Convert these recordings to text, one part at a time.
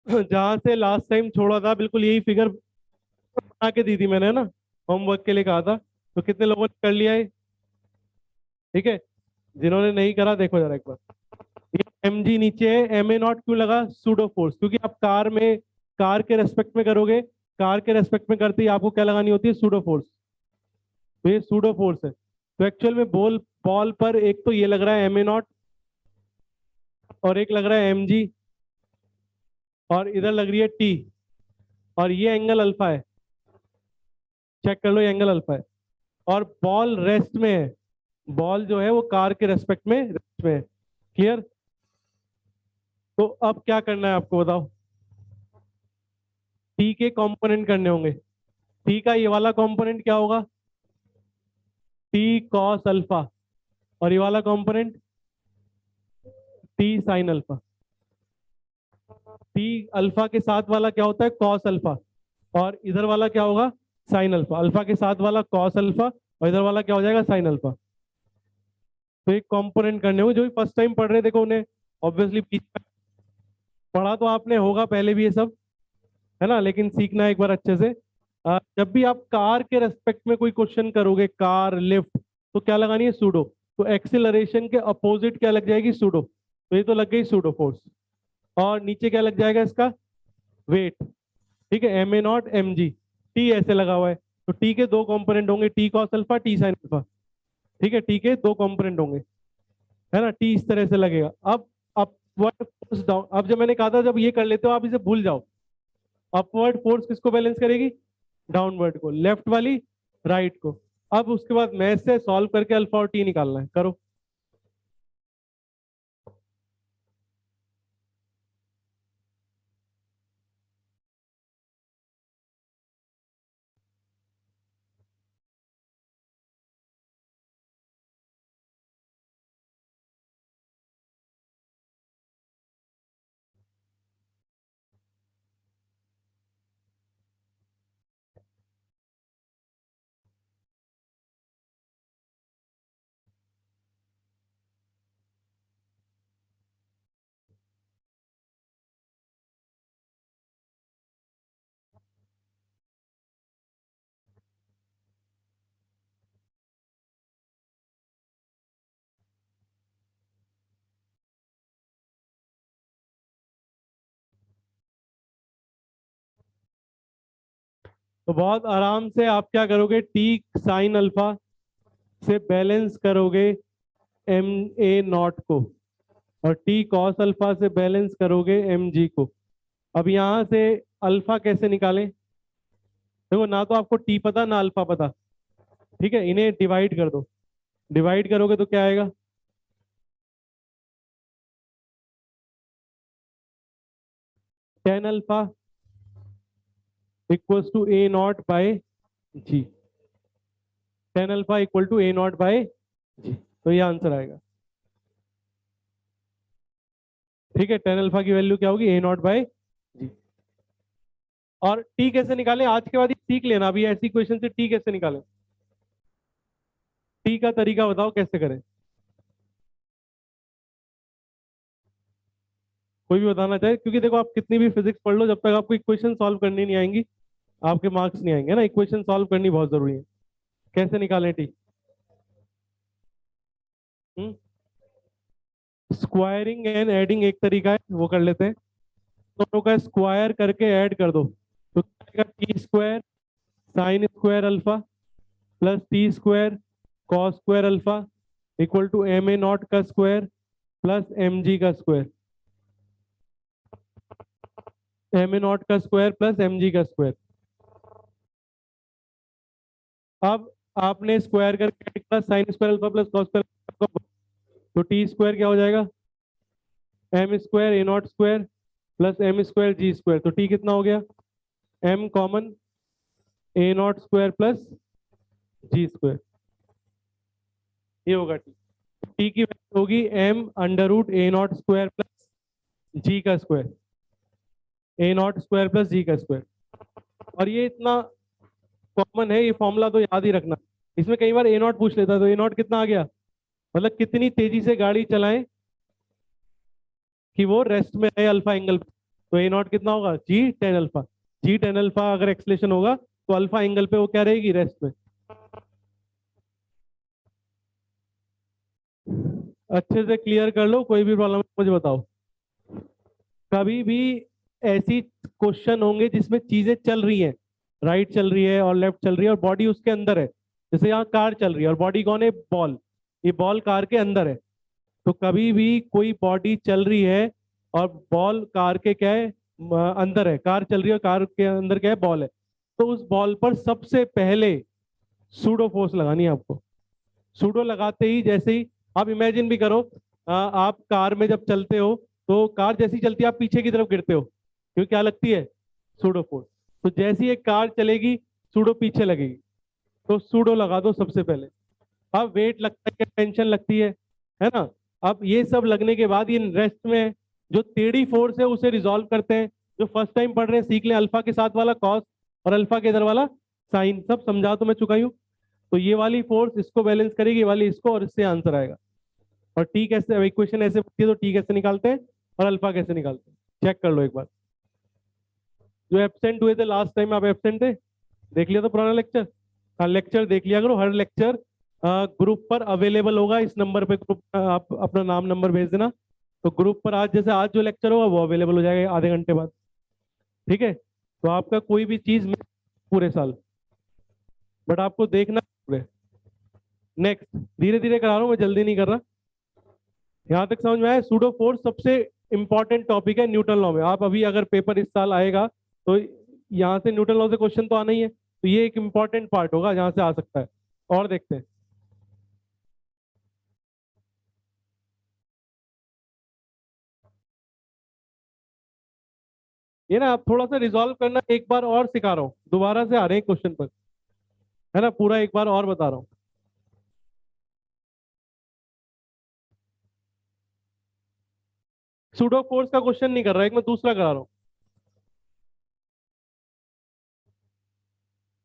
जहां से last time छोड़ा था बिल्कुल यही फिगर बना के दी थी मैंने, है ना। होमवर्क के लिए कहा था, तो कितने लोगों ने कर लिया है? ठीक है। जिन्होंने नहीं करा देखो जरा एक बार। ये एम जी नीचे है, एम ए नॉट क्यों लगा? सूडो फोर्स, क्योंकि आप कार के रेस्पेक्ट में करोगे। कार के रेस्पेक्ट में करते ही आपको क्या लगानी होती है? Pseudo force. तो ये सूडो फोर्स है। तो एक्चुअल में बॉल बॉल पर एक तो ये लग रहा है एम ए नॉट, और एक लग रहा है एम जी, और इधर लग रही है टी, और ये एंगल अल्फा है। चेक कर लो, ये एंगल अल्फा है। और बॉल रेस्ट में है। बॉल जो है वो कार के रेस्पेक्ट में रेस्ट में है। क्लियर? तो अब क्या करना है आपको बताओ। टी के कंपोनेंट करने होंगे। टी का ये वाला कंपोनेंट क्या होगा? T cos alpha. और ये वाला component T sine alpha. T alpha के साथ वाला क्या होता है? Cos alpha. और इधर वाला क्या होगा? Sine alpha. अल्फा के साथ वाला कॉस अल्फा, और इधर वाला क्या हो जाएगा? Sine alpha. तो एक कंपोनेंट करने होंगे, जो भी फर्स्ट टाइम पढ़ रहे देखो उन्हें ऑब्वियसली पढ़ा तो आपने होगा पहले भी ये सब, है ना, लेकिन सीखना है एक बार अच्छे से। जब भी आप कार के रेस्पेक्ट में कोई क्वेश्चन करोगे, कार लिफ्ट, तो क्या लगानी है? सूडो। तो एक्सिलरेशन के अपोजिट क्या लग जाएगी? सूडो। तो ये तो लग गई सूडो फोर्स। और नीचे क्या लग जाएगा इसका? वेट। ठीक है, एम ए नॉट एम जी। टी ऐसे लगा हुआ है, तो टी के दो कंपोनेंट होंगे, T cos alpha, T sine alpha. ठीक है, टी के दो कंपोनेंट होंगे, है ना। टी इस तरह से लगेगा। अब अपवर्ड फोर्स डाउन, अब जब मैंने कहा था जब ये कर लेते हो आप इसे भूल जाओ। अपवर्ड फोर्स किसको बैलेंस करेगी? डाउनवर्ड को। लेफ्ट वाली राइट को। अब उसके बाद मैथ से सॉल्व करके अल्फा और टी निकालना है, करो। तो बहुत आराम से आप क्या करोगे? टी साइन अल्फा से बैलेंस करोगे एम ए नॉट को, और टी कॉस अल्फा से बैलेंस करोगे एम जी को। अब यहां से अल्फा कैसे निकालें? देखो, ना तो आपको टी पता ना अल्फा पता। ठीक है, इन्हें डिवाइड कर दो। डिवाइड करोगे तो क्या आएगा? Tan alpha equals to a naught by g. Tan alpha equal to a naught by g. तो ये आंसर आएगा। ठीक है, टेन अल्फा की वैल्यू क्या होगी? ए नॉट बाय जी। और टी कैसे निकालें आज के बाद ये सीख लेना, अभी ऐसी क्वेश्चन से टी कैसे निकालें। टी का तरीका बताओ कैसे करें। कोई भी बताना चाहे, क्योंकि देखो आप कितनी भी फिजिक्स पढ़ लो, जब तक आपको इक्वेशन सॉल्व करनी नहीं आएंगी आपके मार्क्स नहीं आएंगे ना। इक्वेशन सॉल्व करनी बहुत जरूरी है। कैसे निकालें टी? स्क्वायरिंग एंड एडिंग एक तरीका है, वो कर लेते हैं। दोनों का स्क्वायर करके ऐड कर दो, तो t square sine square alpha plus t square cos square alpha equal to m A naught का स्क्वायर प्लस एम जी का स्क्वायर। एम ए नॉट का स्क्वायर प्लस एम जी का स्क्वायर। अब आपने स्क्वायर करके plus sine square alpha plus cos square, तो t square क्या हो जाएगा? M square a naught square plus m square g square. तो टी कितना हो गया? M common, a naught square plus g square. ये होगा टी। टी की वैल्यू होगी m under root a naught square plus g का square. A naught square plus g का स्क्वायर। और ये इतना कॉमन है, ये फॉर्मूला तो याद ही रखना। इसमें कई बार ए नॉट पूछ लेता है, तो ए नॉट कितना आ गया? मतलब कितनी तेजी से गाड़ी चलाएं कि वो रेस्ट में रहे अल्फा एंगल पे। तो ए नॉट कितना होगा, जी टेन अल्फा। जी टेन अल्फा अगर एक्सलेशन होगा तो अल्फा एंगल पे वो क्या रहेगी, रेस्ट में। अच्छे से क्लियर कर लो, कोई भी प्रॉब्लम मुझे बताओ। कभी भी ऐसी क्वेश्चन होंगे जिसमें चीजें चल रही हैं, राइट चल रही है और लेफ्ट चल रही है और बॉडी उसके अंदर है। जैसे यहाँ कार चल रही है और बॉडी कौन है, बॉल। ये बॉल कार के अंदर है। तो कभी भी कोई बॉडी चल रही है और बॉल कार के क्या है, अंदर है। कार चल रही है और कार के अंदर क्या है, बॉल है। तो उस बॉल पर सबसे पहले सूडो फोर्स लगानी है आपको। सूडो लगाते ही, जैसे ही आप इमेजिन भी करो, आप कार में जब चलते हो तो कार जैसी चलती है आप पीछे की तरफ गिरते हो, क्योंकि क्या लगती है, सूडो फोर्स। तो जैसी एक कार चलेगी सूडो पीछे लगेगी। तो सूडो लगा दो सबसे पहले। अब वेट लगता है, टेंशन लगती है ना। अब ये सब लगने के बाद ये रेस्ट में जो टेढ़ी फोर्स है उसे रिजॉल्व करते हैं। जो फर्स्ट टाइम पढ़ रहे हैं सीख लें, अल्फा के साथ वाला कॉस और अल्फा के इधर वाला साइन, सब समझा तो मैं चुका हूँ। तो ये वाली फोर्स इसको बैलेंस करेगी, ये वाली इसको, और इससे आंसर आएगा। और टी कैसे, इक्वेशन ऐसे बनती है तो टी कैसे निकालते हैं और अल्फा कैसे निकालते हैं, चेक कर लो एक बार। जो एब्सेंट हुए थे लास्ट टाइम, आप एब्सेंट थे, देख लिया तो पुराना लेक्चर। हाँ लेक्चर देख लिया करो, हर लेक्चर ग्रुप पर अवेलेबल होगा। इस नंबर पे ग्रुप, आप अपना नाम नंबर भेज देना। तो ग्रुप पर आज, जैसे आज जो लेक्चर होगा वो अवेलेबल हो जाएगा आधे घंटे बाद। ठीक है, तो आपका कोई भी चीज मिस पूरे साल, बट आपको देखना पूरे। नेक्स्ट, धीरे धीरे करा रहा हूँ मैं, जल्दी नहीं कर रहा। यहाँ तक समझ में आया। सूडो फोर्स सबसे इंपॉर्टेंट टॉपिक है न्यूटन लॉ में। आप अभी अगर पेपर इस साल आएगा तो यहाँ से न्यूटन लॉ से क्वेश्चन तो आना ही है, तो ये एक इंपॉर्टेंट पार्ट होगा जहाँ से आ सकता है। और देखते हैं। ये ना आप थोड़ा सा रिजॉल्व करना, एक बार और सिखा रहा हूँ, दोबारा से आ रहे हैं क्वेश्चन पर, है ना, पूरा एक बार और बता रहा हूँ। सूडो फोर्स का क्वेश्चन नहीं कर रहा, एक मैं दूसरा करा रहा हूँ।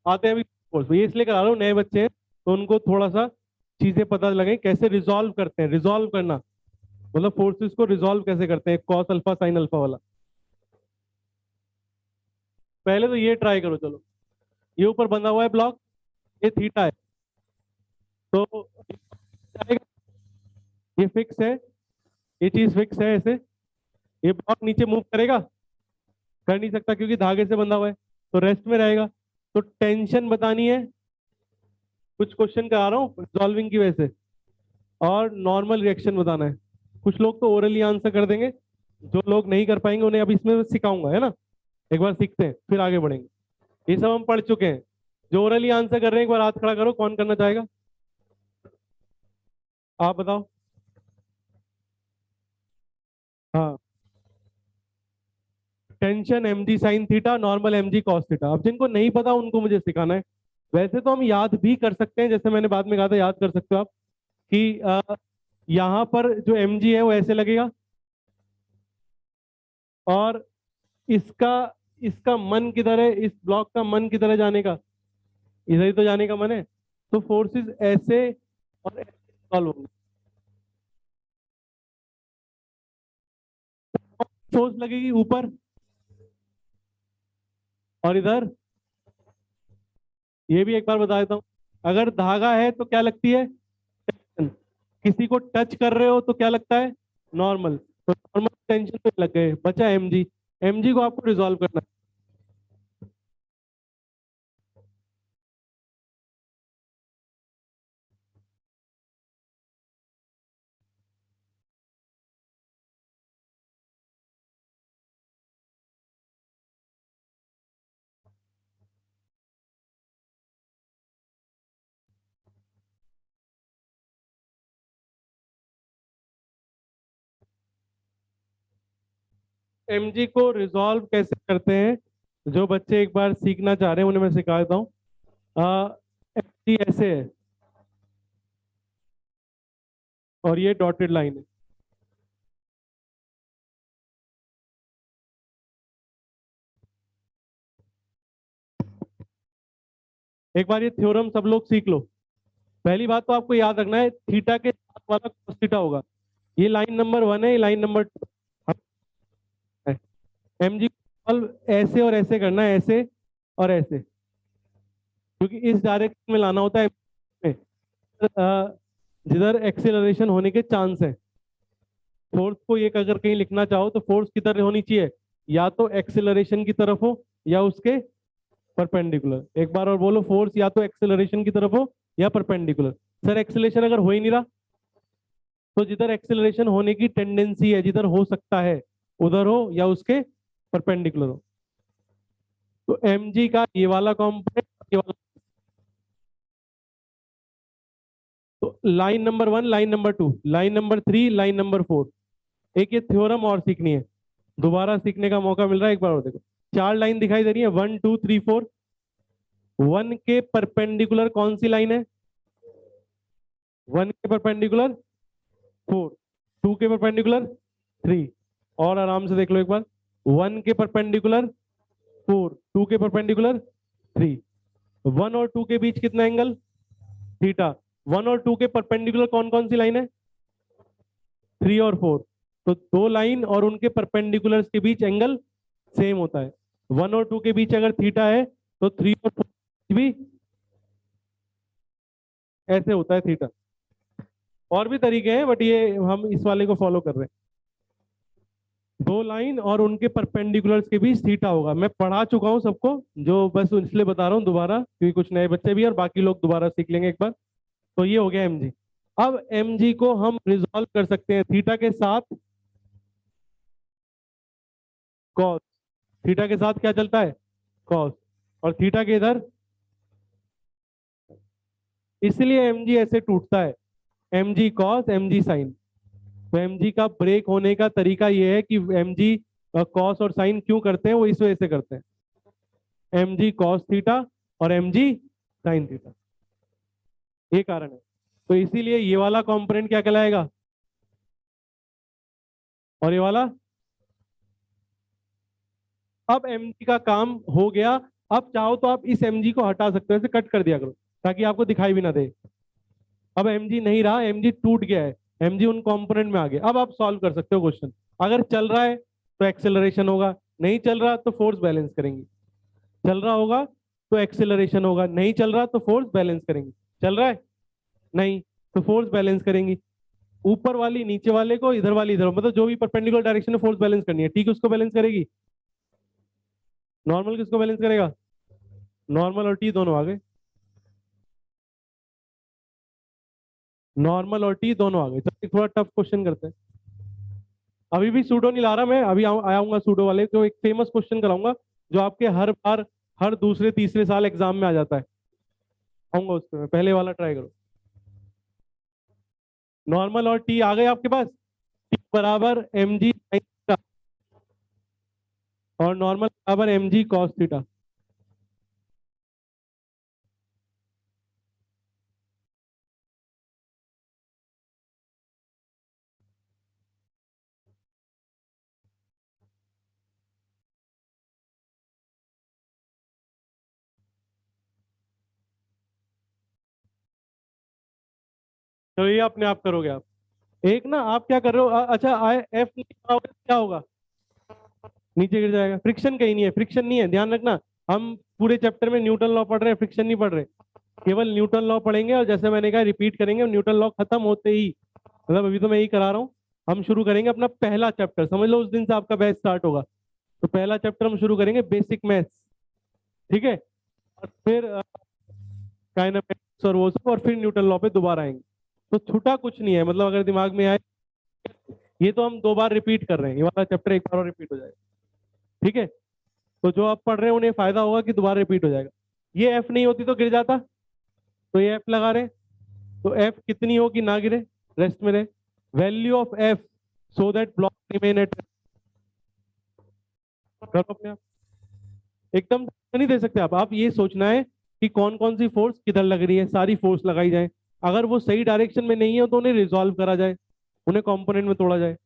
आते हैं अभी फोर्स, ये इसलिए करा रहा हूँ, नए बच्चे हैं तो उनको थोड़ा सा चीजें पता लगे कैसे रिजॉल्व करते हैं। रिजॉल्व करना मतलब फोर्सेस को रिजॉल्व कैसे करते हैं, कॉस अल्फा साइन अल्फा वाला। पहले तो ये ट्राई करो, चलो। ये ऊपर बंधा हुआ है ब्लॉक, ये थीटा है, तो ये फिक्स है, ये चीज फिक्स है ऐसे। ये ब्लॉक नीचे मूव करेगा, कर नहीं सकता क्योंकि धागे से बंधा हुआ है, तो रेस्ट में रहेगा। तो टेंशन बतानी है, कुछ क्वेश्चन करा रहा हूँ रिजॉल्विंग की वजह से, और नॉर्मल रिएक्शन बताना है। कुछ लोग तो ओरली आंसर कर देंगे, जो लोग नहीं कर पाएंगे उन्हें अभी इसमें सिखाऊंगा, है ना। एक बार सीखते हैं फिर आगे बढ़ेंगे। ये सब हम पढ़ चुके हैं। जो ओरली आंसर कर रहे हैं एक बार हाथ खड़ा करो, कौन करना चाहेगा, आप बताओ। हाँ, टेंशन एम जी साइन थीटा, नॉर्मल एम जी कॉस थीटा। अब जिनको नहीं पता उनको मुझे सिखाना है। वैसे तो हम याद भी कर सकते हैं, जैसे मैंने बाद में कहा था, याद कर सकते हो आप कि यहाँ पर जो एम जी है वो ऐसे लगेगा, और इसका इसका मन किधर है, इस ब्लॉक का मन किधर है जाने का, इधर ही तो जाने का मन है। तो फोर्सेस ऐसे और ऐसे सॉल्व होंगे। फोर्स लगेगी ऊपर और इधर। ये भी एक बार बता देता हूँ। अगर धागा है तो क्या लगती है, टेंशन। किसी को टच कर रहे हो तो क्या लगता है, नॉर्मल। तो नॉर्मल टेंशन पे लग गए, बचा एमजी। एमजी को आपको रिजॉल्व करना है। एमजी को रिजॉल्व कैसे करते हैं, जो बच्चे एक बार सीखना चाह रहे हैं उन्हें मैं सिखा देता हूँ। एमजी ऐसे है और ये डॉटेड लाइन है। एक बार ये थ्योरम सब लोग सीख लो। पहली बात तो आपको याद रखना है, थीटा के साथ वाला cos थीटा होगा। ये लाइन नंबर वन है, ये लाइन नंबर टू है। mg ऐसे और ऐसे करना है, ऐसे और ऐसे, क्योंकि इस डायरेक्शन में लाना होता है में, जिधर एक्सेलरेशन होने के चांस है। फोर्स को ये अगर कहीं लिखना चाहो तो फोर्स किधर होनी चाहिए, या तो एक्सेलरेशन की तरफ हो या उसके परपेंडिकुलर। एक बार और बोलो, फोर्स या तो एक्सेलरेशन की तरफ हो या परपेंडिकुलर। सर एक्सेलरेशन अगर हो ही नहीं रहा, तो जिधर एक्सेलरेशन होने की टेंडेंसी है, जिधर हो सकता है, उधर हो या उसके परपेंडिकुलर हो। तो mg का ये वाला कॉम्पोनेंट, ये वाला, तो line number 1, line number 2, line number 3, line number 4। एक ये थ्योरम और सीखनी है, दोबारा सीखने का मौका मिल रहा है। एक बार और देखो, चार लाइन दिखाई दे रही है, 1 2 3 4। 1 के परपेंडिकुलर कौन सी लाइन है? 1 के परपेंडिकुलर 4, 2 के परपेंडिकुलर 3। और आराम से देख लो एक बार, 1 के परपेंडिकुलर 4, 2 के परपेंडिकुलर 3। 1 और 2 के बीच कितना एंगल? थीटा। 1 और 2 के परपेंडिकुलर कौन कौन सी लाइन है? 3 और 4। तो दो लाइन और उनके परपेंडिकुलर्स के बीच एंगल सेम होता है। 1 और 2 के बीच अगर थीटा है, तो 3 और 4 भी ऐसे होता है थीटा। और भी तरीके हैं, बट ये हम इस वाले को फॉलो कर रहे हैं। दो लाइन और उनके परपेंडिकुलर्स के बीच थीटा होगा। मैं पढ़ा चुका हूं सबको, जो बस इसलिए बता रहा हूँ दोबारा, क्योंकि कुछ नए बच्चे भी हैं और बाकी लोग दोबारा सीख लेंगे एक बार। तो ये हो गया mg। अब mg को हम रिजॉल्व कर सकते हैं थीटा के साथ कॉस। थीटा के साथ क्या चलता है? कॉस। और थीटा के इधर, इसलिए mg ऐसे टूटता है, mg कॉस mg साइन। तो mg का ब्रेक होने का तरीका ये है कि mg कॉस और साइन क्यों करते हैं, वो इस वजह से करते हैं, mg कॉस थीटा और mg साइन थीटा, ये कारण है। तो इसीलिए ये वाला कंपोनेंट क्या कहलाएगा, और ये वाला। अब mg का काम हो गया। अब चाहो तो आप इस mg को हटा सकते हो, ऐसे कट कर दिया करो ताकि आपको दिखाई भी ना दे। अब mg नहीं रहा, mg टूट गया है, mg उन कंपोनेंट में आ गया। अब आप सॉल्व कर सकते हो क्वेश्चन। अगर चल रहा है तो एक्सेलरेशन होगा, नहीं चल रहा तो फोर्स बैलेंस करेंगे। चल रहा होगा तो एक्सेलरेशन होगा, नहीं चल रहा तो फोर्स बैलेंस करेंगे। चल रहा है, नहीं, तो फोर्स बैलेंस करेंगी। ऊपर वाली नीचे वाले को, इधर वाली इधर, मतलब जो भी परपेंडिकुलर डायरेक्शन में फोर्स बैलेंस करनी है, ठीक है, उसको बैलेंस करेगी। नॉर्मल किसको बैलेंस करेगा? नॉर्मल और टी दोनों आ गए, नॉर्मल और टी दोनों आ गए। चलिए थोड़ा टफ क्वेश्चन करते हैं। अभी भी सूडो नहीं ला रहा मैं, अभी आऊंगा सूडो वाले, तो एक फेमस क्वेश्चन कराऊंगा जो आपके हर बार, हर दूसरे तीसरे साल एग्जाम में आ जाता है। आऊंगा उस पर, पहले वाला ट्राई करो। नॉर्मल और टी आ गए आपके पास? टी बराबर एम जी और नॉर्मल बराबर एम जी कॉस थीटा। तो ये अपने आप करोगे आप। एक ना आप क्या कर रहे हो, अच्छा आई एफ क्या होगा? नीचे गिर जाएगा। फ्रिक्शन कहीं नहीं है, फ्रिक्शन नहीं है, ध्यान रखना। हम पूरे चैप्टर में न्यूटन लॉ पढ़ रहे हैं, फ्रिक्शन नहीं पढ़ रहे। केवल न्यूटन लॉ पढ़ेंगे, और जैसे मैंने कहा रिपीट करेंगे, और न्यूटन लॉ खत्म होते ही, मतलब अभी तो मैं यही करा रहा हूँ, हम शुरू करेंगे अपना पहला चैप्टर। समझ लो उस दिन से आपका बैच स्टार्ट होगा। तो पहला चैप्टर हम शुरू करेंगे बेसिक मैथ्स, ठीक है, और फिर काइनेमेटिक्स और वो सब, और फिर न्यूटन लॉ पे दोबारा आएंगे। तो छूटा कुछ नहीं है, मतलब अगर दिमाग में आए, ये तो हम दो बार रिपीट कर रहे हैं, ये वाला चैप्टर एक बार और रिपीट हो जाएगा, ठीक है। तो जो आप पढ़ रहे हैं उन्हें फायदा होगा कि दोबारा रिपीट हो जाएगा। ये एफ नहीं होती तो गिर जाता, तो ये एफ लगा रहे हैं। तो एफ कितनी हो कि ना गिरे, रेस्ट में रहे। Value of F so that block remain at, करो अपने आप। एकदम नहीं दे सकते आप ये सोचना है कि कौन कौन सी फोर्स किधर लग रही है, सारी फोर्स लगाई जाए। अगर वो सही डायरेक्शन में नहीं है तो उन्हें रिजॉल्व करा जाए, उन्हें कंपोनेंट में तोड़ा जाए।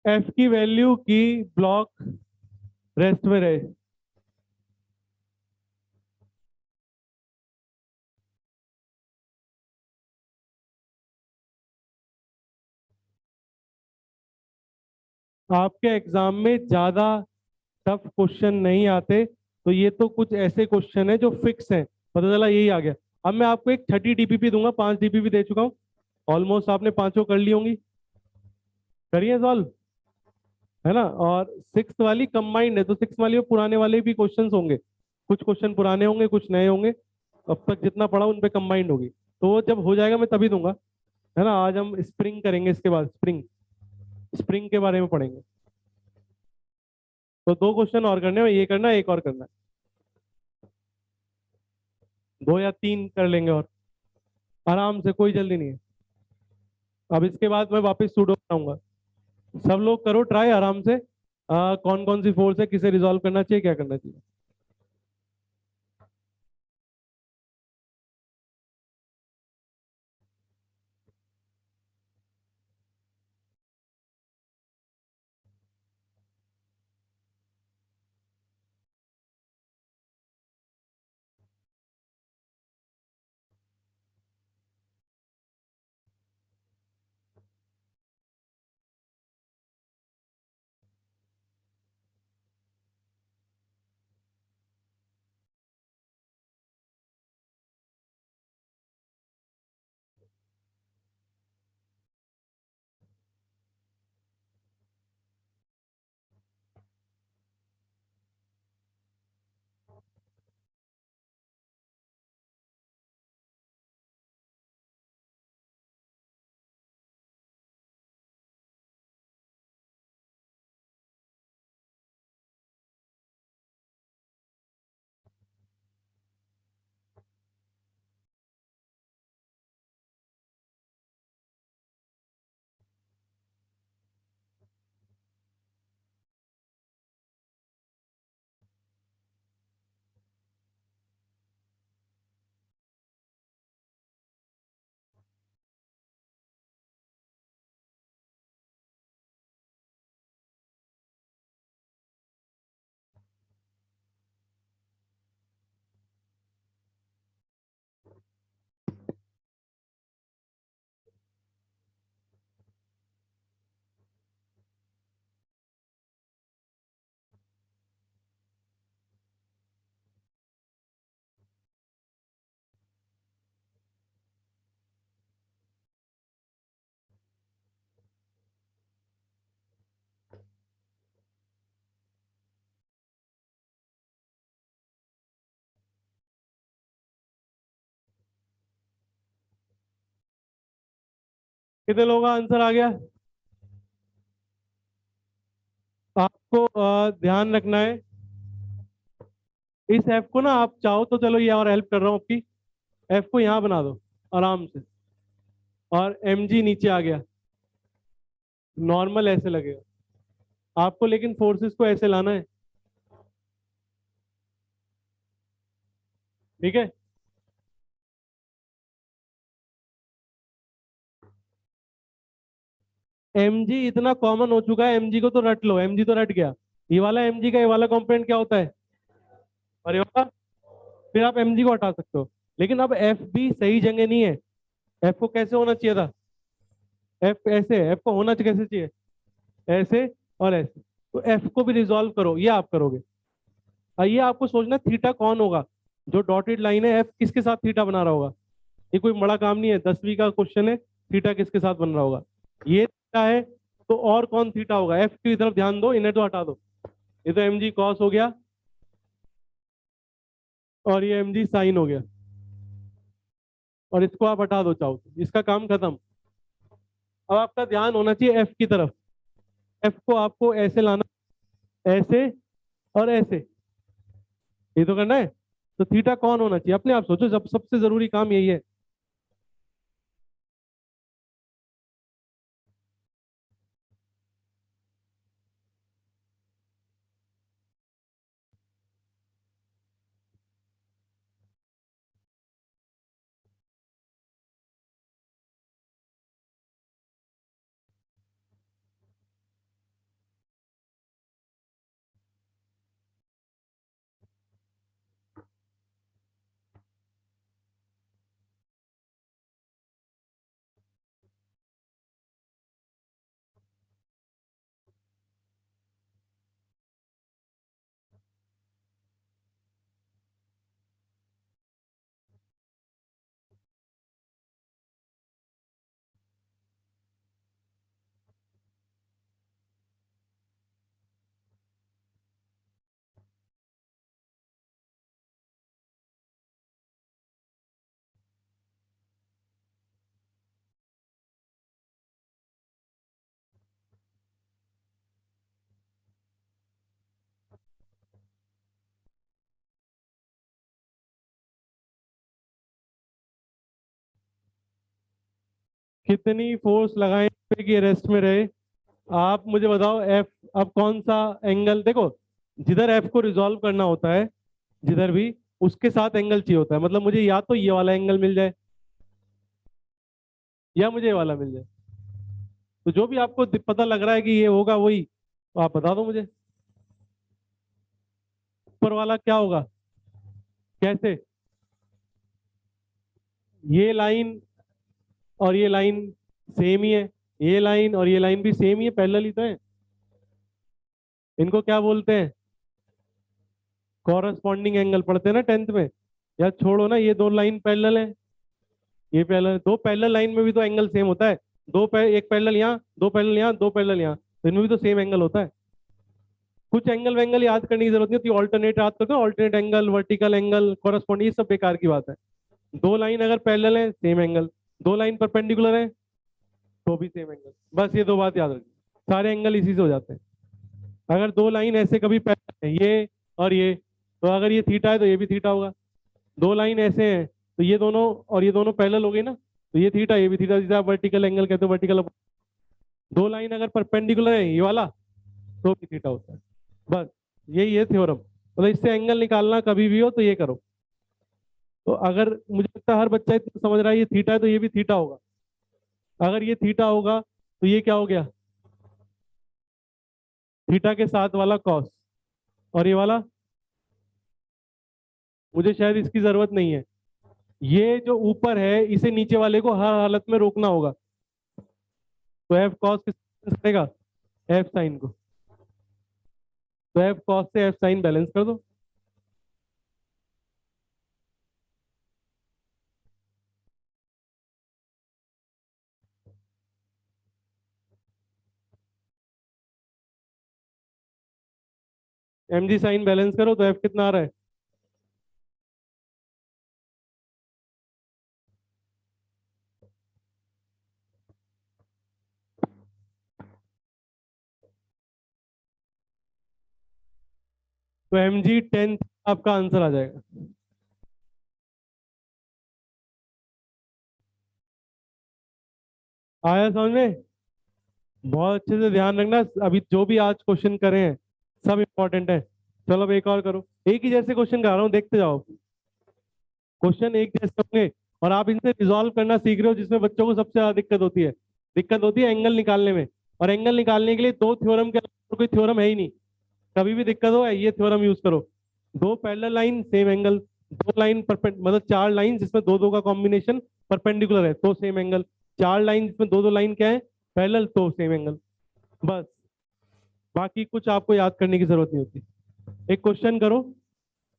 एफ की वैल्यू की ब्लॉक रेस्ट में रहे। आपके एग्जाम में ज्यादा टफ क्वेश्चन नहीं आते, तो ये तो कुछ ऐसे क्वेश्चन है जो फिक्स हैं, पता चला यही आ गया। अब मैं आपको एक 30 डीपीपी दूंगा, 5 डीपीपी दे चुका हूँ, ऑलमोस्ट आपने पांचों कर ली होंगी, करिए सॉल्व, है ना। और सिक्स वाली कंबाइंड है, तो सिक्स वाली में पुराने वाले भी क्वेश्चंस होंगे, कुछ क्वेश्चन पुराने होंगे कुछ नए होंगे, अब तक जितना पढ़ा उन पे कंबाइंड होगी, तो वो जब हो जाएगा मैं तभी दूंगा, है ना। आज हम स्प्रिंग करेंगे, इसके बाद स्प्रिंग, स्प्रिंग के बारे में पढ़ेंगे। तो दो क्वेश्चन और करने हैं, ये करना है एक और करना है, दो या तीन कर लेंगे और आराम से, कोई जल्दी नहीं है। अब इसके बाद मैं वापस सूडो बनाऊंगा, सब लोग करो ट्राई आराम से, कौन कौन सी फोर्स है, किसे रिजॉल्व करना चाहिए, क्या करना चाहिए। कितने लोगों का आंसर आ गया। आपको ध्यान रखना है, इस एफ को ना आप चाहो तो, चलो ये और हेल्प कर रहा हूँ आपकी, एफ को यहाँ बना दो आराम से, और एम जी नीचे आ गया, नॉर्मल ऐसे लगेगा आपको, लेकिन फोर्सेस को ऐसे लाना है, ठीक है। एम जी इतना कॉमन हो चुका है, एम जी को तो रट लो, एम जी तो रट गया। ये वाला एम जी का ये वाला कंपोनेंट क्या होता है, और ये वाला, फिर आप एम जी को हटा सकते हो। लेकिन अब एफ भी सही जगह नहीं है, एफ को कैसे होना चाहिए था, एफ ऐसे, एफ को होना कैसे चाहिए, ऐसे और ऐसे। तो एफ को भी रिजॉल्व करो, ये आप करोगे। ये आपको सोचना थीटा कौन होगा, जो डॉटेड लाइन है एफ किसके साथ थीटा बना रहा होगा। ये कोई बड़ा काम नहीं है, 10वीं का क्वेश्चन है, थीटा किसके साथ बन रहा होगा, ये थीटा है, तो और कौन थीटा होगा, एफ की तरफ ध्यान दो, इन्हें तो हटा दो। ये तो एम जी कॉस हो गया, और ये एम जी साइन हो गया, और इसको आप हटा दो चाहो तो, इसका काम खत्म। अब आपका ध्यान होना चाहिए एफ की तरफ, एफ को आपको ऐसे लाना, ऐसे और ऐसे, ये तो करना है। तो थीटा कौन होना चाहिए, अपने आप सोचो, जब सबसे जरूरी काम यही है। कितनी फोर्स लगाएं कि रेस्ट में रहे? आप मुझे बताओ एफ। अब कौन सा एंगल देखो, जिधर एफ को रिजॉल्व करना होता है, जिधर भी, उसके साथ एंगल चाहिए होता है। मतलब मुझे या तो ये वाला एंगल मिल जाए या मुझे ये वाला मिल जाए। तो जो भी आपको पता लग रहा है कि ये होगा वही, तो आप बता दो मुझे। ऊपर वाला क्या होगा? कैसे? ये लाइन और ये लाइन सेम ही है, ये लाइन और ये लाइन भी सेम ही है, पैरेलल ही तो है। इनको क्या बोलते हैं? Corresponding angle. पढ़ते हैं ना 10th में। यार छोड़ो ना, ये दो लाइन पैरेलल है, ये पैरेलल। दो पैरेलल लाइन में भी तो एंगल सेम होता है। एक पैरेलल यहाँ, दो पैरेलल यहाँ, दो पैरेलल यहाँ, तो इनमें भी तो सेम एंगल होता है। कुछ एंगल वेंगल याद करने की जरूरत नहीं होती, ऑल्टरनेट याद करते हो, alternate angle, vertical angle, corresponding, ये सब बेकार की बात है। दो लाइन अगर पैरेलल है सेम एंगल, दो लाइन परपेंडिकुलर है तो भी सेम एंगल। बस ये दो बात याद रखिए, सारे एंगल इसी से हो जाते हैं। अगर दो लाइन ऐसे कभी पैरेलल है, ये और ये, तो अगर ये थीटा है तो ये भी थीटा होगा। दो लाइन ऐसे हैं तो ये दोनों और ये दोनों पैरेलल हो गई ना, तो ये थीटा ये भी थीटा, जिसे आप वर्टिकल एंगल कहते हो, वर्टिकल। दो लाइन अगर परपेंडिकुलर है, ये वाला, तो भी थीटा होता है। बस यही है थ्योरम। मतलब इससे एंगल निकालना कभी भी हो तो ये करो। तो अगर मुझे लगता है हर बच्चा इतना समझ रहा है ये थीटा है तो ये भी थीटा होगा। अगर ये थीटा होगा तो ये क्या हो गया? थीटा के साथ वाला कॉस। और ये वाला, मुझे शायद इसकी जरूरत नहीं है। ये जो ऊपर है इसे नीचे वाले को हर हालत में रोकना होगा, तो एफ कॉस किस करेगा? एफ साइन को। तो एफ कॉस से एफ साइन बैलेंस कर दो। एम जी साइन बैलेंस करो तो एफ कितना आ रहा है? तो एम जी 10 आपका आंसर आ जाएगा। आया समझ में? बहुत अच्छे से ध्यान रखना, अभी जो भी आज क्वेश्चन करे हैं सब इंपॉर्टेंट है। चलो अब एक और करो, एक ही जैसे क्वेश्चन करा रहा हूँ, देखते जाओ। क्वेश्चन एक जैसे होंगे और आप इनसे रिजॉल्व करना सीख रहे हो, जिसमें बच्चों को सबसे ज्यादा दिक्कत होती है एंगल निकालने में। और एंगल निकालने के लिए दो थ्योरम के अलावा कोई थ्योरम है ही नहीं। कभी भी दिक्कत हो ये थ्योरम यूज करो। दो पैरेलल लाइन सेम एंगल, दो लाइन मतलब चार लाइन जिसमें दो दो का कॉम्बिनेशन परपेंडिकुलर है तो सेम एंगल, चार लाइन जिसमें दो दो लाइन क्या है, पैरेलल, तो सेम एंगल। बस, बाकी कुछ आपको याद करने की जरूरत नहीं होती। एक क्वेश्चन करो,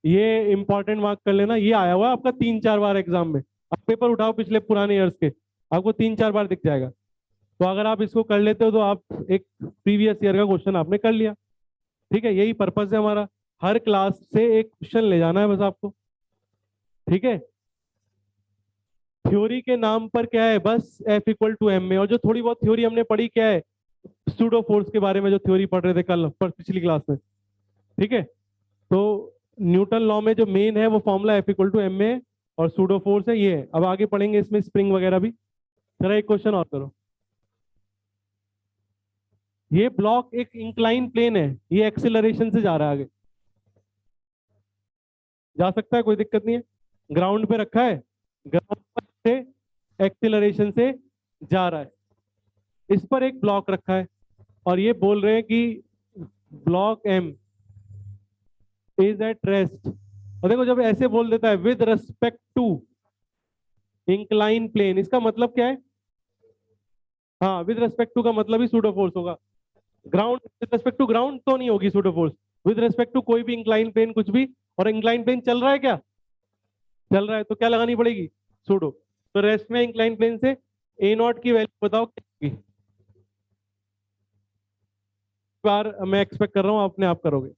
ये इंपॉर्टेंट मार्क कर लेना, ये आया हुआ है आपका 3-4 बार एग्जाम में। आप पेपर उठाओ पिछले पुराने ईयर्स के, आपको 3-4 बार दिख जाएगा। तो अगर आप इसको कर लेते हो तो आप एक प्रीवियस ईयर का क्वेश्चन आपने कर लिया। ठीक है, यही पर्पस है हमारा, हर क्लास से एक क्वेश्चन ले जाना है बस आपको। ठीक है, थ्योरी के नाम पर क्या है, बस एफ इक्वल टू एम में। और जो थोड़ी बहुत थ्योरी हमने पढ़ी क्या है, सूडो फोर्स के बारे में जो थ्योरी पढ़ रहे थे कल पर पिछली क्लास में। ठीक है, तो न्यूटन लॉ में जो मेन है वो formula f equal to m में है, और सूडो फोर्स है ये है। अब आगे पढ़ेंगे इसमें स्प्रिंग वगैरह भी। जरा एक क्वेश्चन और करो। ये ब्लॉक एक इंक्लाइन प्लेन है, ये एक्सेलरेशन से जा रहा है आगे, जा सकता है, कोई दिक्कत नहीं है। ग्राउंड पे रखा है, ग्राउंड पर से एक्सेलरेशन से जा रहा है। इस पर एक ब्लॉक रखा है और ये बोल रहे हैं कि block M is at rest. और देखो जब ऐसे बोल देता है with respect to incline plane, इसका मतलब क्या है? हाँ, विद रेस्पेक्ट टू का मतलब ही सूडो फोर्स होगा। Ground, with respect to ground तो नहीं होगी pseudo force, with respect to कोई भी इंक्लाइन प्लेन कुछ भी। और इंक्लाइन प्लेन चल रहा है क्या? चल रहा है, तो क्या लगानी पड़ेगी? सूडो। तो रेस्ट में इंक्लाइन प्लेन से ए नॉट की वैल्यू बताओ क्या होगी? बार मैं एक्सपेक्ट कर रहा हूँ अपने आप करोगे।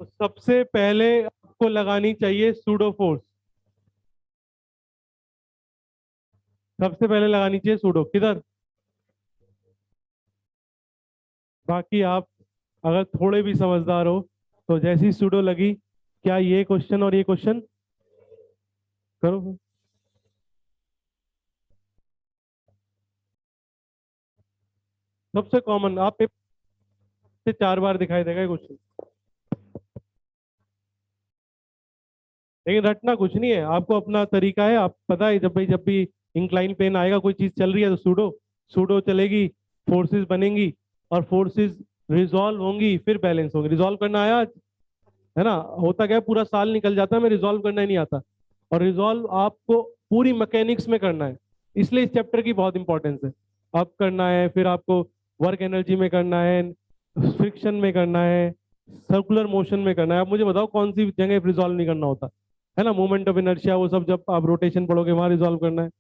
सबसे पहले आपको लगानी चाहिए सूडो फोर्स। सबसे पहले लगानी चाहिए सूडो, किधर? बाकी आप अगर थोड़े भी समझदार हो तो जैसी सूडो लगी, क्या ये क्वेश्चन और ये क्वेश्चन करो। सबसे कॉमन आप पेपर से 4 बार दिखाई देगा ये क्वेश्चन। लेकिन रटना कुछ नहीं है, आपको अपना तरीका है, आप पता है जब भी इंक्लाइन प्लेन आएगा, कोई चीज चल रही है तो सूडो सूडो चलेगी, फोर्सेस बनेंगी और फोर्सेस रिजॉल्व होंगी, फिर बैलेंस होंगी। रिजॉल्व करना आया आज? है ना? होता क्या है, पूरा साल निकल जाता है, मैं रिजॉल्व करना ही नहीं आता। और रिजॉल्व आपको पूरी मैकेनिक्स में करना है, इसलिए इस चैप्टर की बहुत इंपॉर्टेंस है। अब करना है, फिर आपको वर्क एनर्जी में करना है, फ्रिक्शन में करना है, सर्कुलर मोशन में करना है। आप मुझे बताओ कौन सी जगह रिजॉल्व नहीं करना होता? है ना, मोमेंट ऑफ इनर्शिया, वो सब जब आप रोटेशन पढ़ोगे वहां रिजॉल्व करना है।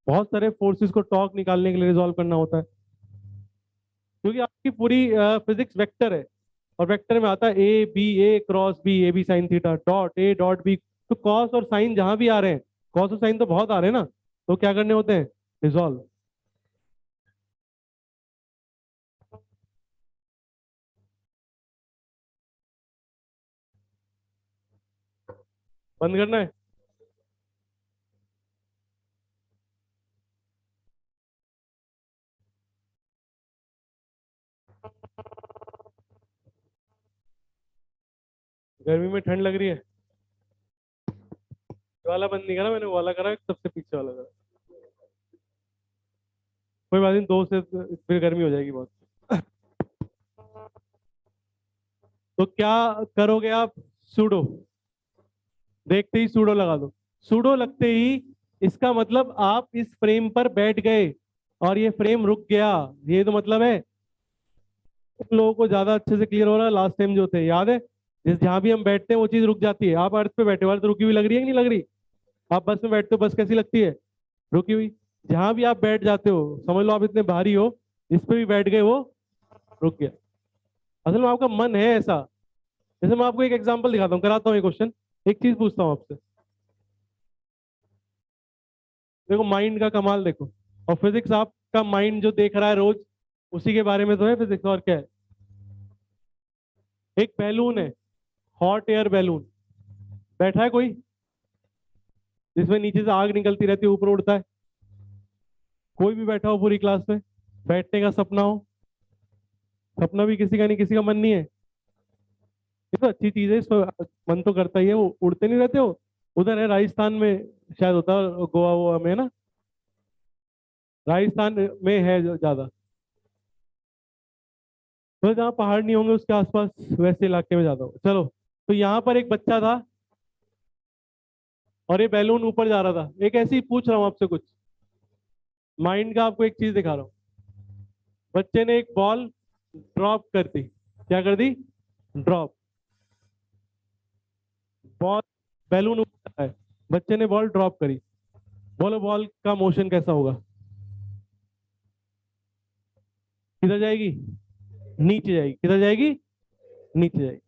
बहुत सारे फोर्सेस को टॉर्क निकालने के लिए रिजॉल्व करना होता है, क्योंकि आपकी पूरी फिजिक्स वेक्टर है। और वेक्टर में आता है A B, A cross B, A B sine theta, dot A dot B. तो कॉस और साइन जहां भी आ रहे हैं, कॉस और साइन तो बहुत आ रहे हैं ना, तो क्या करने होते हैं? रिजॉल्व। बंद करना है? गर्मी में ठंड लग रही है? ये वाला बंद नहीं करा मैंने, वो वाला करा सबसे पीछे वाला करा। कोई बात नहीं, दो से फिर गर्मी हो जाएगी बहुत। तो क्या करोगे आप? सूडो, देखते ही सूडो लगा दो। सूडो लगते ही इसका मतलब आप इस फ्रेम पर बैठ गए और ये फ्रेम रुक गया। ये तो मतलब है। उन लोगों को ज्यादा अच्छे से क्लियर हो रहा है, लास्ट टाइम जो थे याद है, जिस जहां भी हम बैठते हैं वो चीज रुक जाती है। आप अर्थ पे बैठे हो, अर्थ रुकी हुई लग रही है कि नहीं लग रही? आप बस में बैठते हो, बस कैसी लगती है? रुकी हुई। जहां भी आप बैठ जाते हो, समझ लो आप इतने भारी हो, इस पे भी बैठ गए, वो रुक गया। असल में आपका मन है ऐसा। जैसे मैं आपको एक एग्जांपल दिखाता हूँ, कराता हूँ एक क्वेश्चन। एक चीज पूछता हूँ आपसे, देखो माइंड का कमाल देखो। और फिजिक्स आपका माइंड जो देख रहा है रोज, उसी के बारे में तो है फिजिक्स, और क्या है। एक बैलून है, हॉट एयर बैलून, बैठा है कोई, जिसमें नीचे से आग निकलती रहती है, ऊपर उड़ता है। कोई भी बैठा हो पूरी क्लास में, बैठने का सपना हो, सपना भी किसी का नहीं, किसी का मन नहीं है। ये तो अच्छी चीज है, इस पर मन तो करता ही है। वो उड़ते नहीं रहते हो, उधर है राजस्थान में, शायद होता है गोवा वोवा में, है ना? राजस्थान में है ज्यादा। तो जहाँ पहाड़ नहीं होंगे उसके आसपास, वैसे इलाके में ज्यादा हो। चलो, तो यहाँ पर एक बच्चा था और ये बैलून ऊपर जा रहा था। एक ऐसे ही पूछ रहा हूँ आपसे कुछ, माइंड का आपको एक चीज दिखा रहा हूँ। बच्चे ने एक बॉल ड्रॉप कर दी। क्या कर दी? ड्रॉप। बॉल, बैलून ऊपर जा रहा है, बच्चे ने बॉल ड्रॉप करी। बोलो बॉल का मोशन कैसा होगा? किधर जाएगी? नीचे जाएगी। किधर जाएगी? नीचे जाएगी।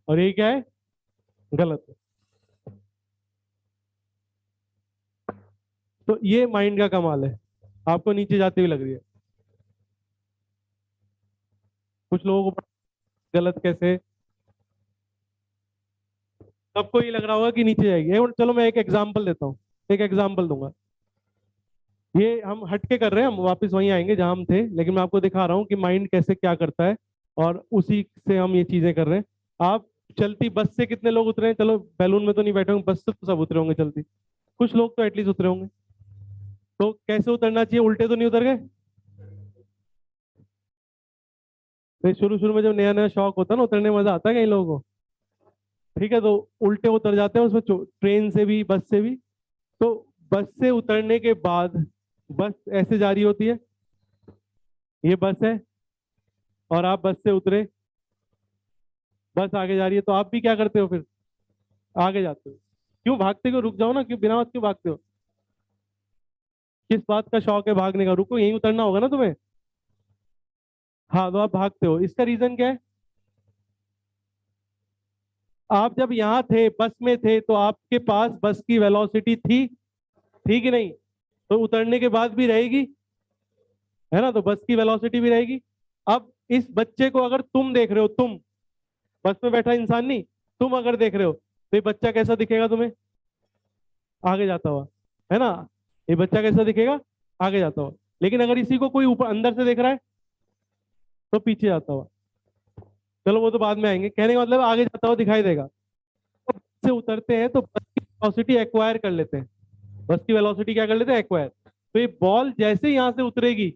और ये क्या है? गलत है। तो ये माइंड का कमाल है, आपको नीचे जाती हुई लग रही है। कुछ लोगों को गलत कैसे, सबको ये लग रहा होगा कि नीचे जाएगी। चलो मैं एक एग्जांपल देता हूँ, एक एग्जांपल दूंगा। ये हम हटके कर रहे हैं, हम वापस वहीं आएंगे जहां हम थे, लेकिन मैं आपको दिखा रहा हूँ कि माइंड कैसे क्या करता है, और उसी से हम ये चीजें कर रहे हैं। आप चलती बस से कितने लोग उतरे हैं? चलो बैलून में तो नहीं बैठे होंगे, बस से तो सब उतरे होंगे चलती। कुछ लोग तो एटलीस्ट उतरे होंगे। तो कैसे उतरना चाहिए? उल्टे तो नहीं उतर गए? तो शुरू शुरू में जब नया नया शौक होता है ना उतरने में, मजा आता है कई लोगों को। ठीक है, तो उल्टे उतर जाते हैं उसमें, ट्रेन से भी बस से भी। तो बस से उतरने के बाद बस ऐसे जा रही होती है, ये बस है, और आप बस से उतरे, बस आगे जा रही है, तो आप भी क्या करते हो फिर? आगे जाते हो। क्यों भागते? क्यों? रुक जाओ ना, क्यों बिना बात क्यों भागते हो? किस बात का शौक है भागने का? रुको, यहीं उतरना होगा ना तुम्हें। हाँ, तो आप भागते हो, इसका रीजन क्या है? आप जब यहाँ थे, बस में थे, तो आपके पास बस की वेलोसिटी थी कि नहीं? तो उतरने के बाद भी रहेगी, है ना? तो बस की वेलोसिटी भी रहेगी। अब इस बच्चे को अगर तुम देख रहे हो, तुम बस में बैठा इंसान नहीं, तुम अगर देख रहे हो, तो ये बच्चा कैसा दिखेगा तुम्हें? आगे जाता हुआ, है ना? ये बच्चा कैसा दिखेगा? आगे जाता हुआ। लेकिन अगर इसी को कोई ऊपर अंदर से देख रहा है, तो पीछे जाता हुआ। चलो वो तो बाद में आएंगे, कहने का मतलब आगे जाता हुआ दिखाई देगा। तो बस से उतरते हैं तो बस की वेलोसिटी एक्वायर कर लेते हैं। बस की वेलोसिटी क्या कर लेते हैं? एक्वायर। तो ये बॉल जैसे ही यहाँ से उतरेगी,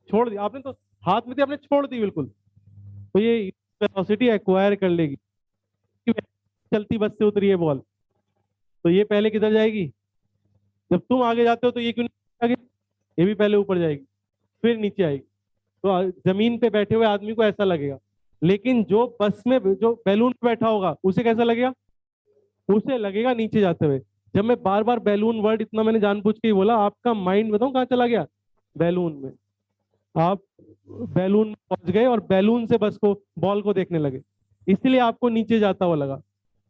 छोड़ दी आपने तो, हाथ में थी आपने, छोड़ दी बिल्कुल, तो ये वेलोसिटी एक्वायर कर लेगी। चलती बस से उतरी है बॉल, तो ये पहले किधर जाएगी? जब तुम आगे जाते हो तो ये क्यों नहीं आगे? ये भी पहले ऊपर जाएगी, फिर नीचे आएगी। तो जमीन पे बैठे हुए आदमी को ऐसा लगेगा। लेकिन जो बस में, जो बैलून पे बैठा होगा, उसे कैसा लगेगा? उसे लगेगा नीचे जाते हुए। जब मैं बार बार बैलून वर्ड इतना मैंने जानबूझ के ही बोला, आपका माइंड बताऊं कहाँ चला गया? बैलून में। आप बैलून में पहुंच गए और बैलून से बस को, बॉल को देखने लगे, इसलिए आपको नीचे जाता हुआ लगा।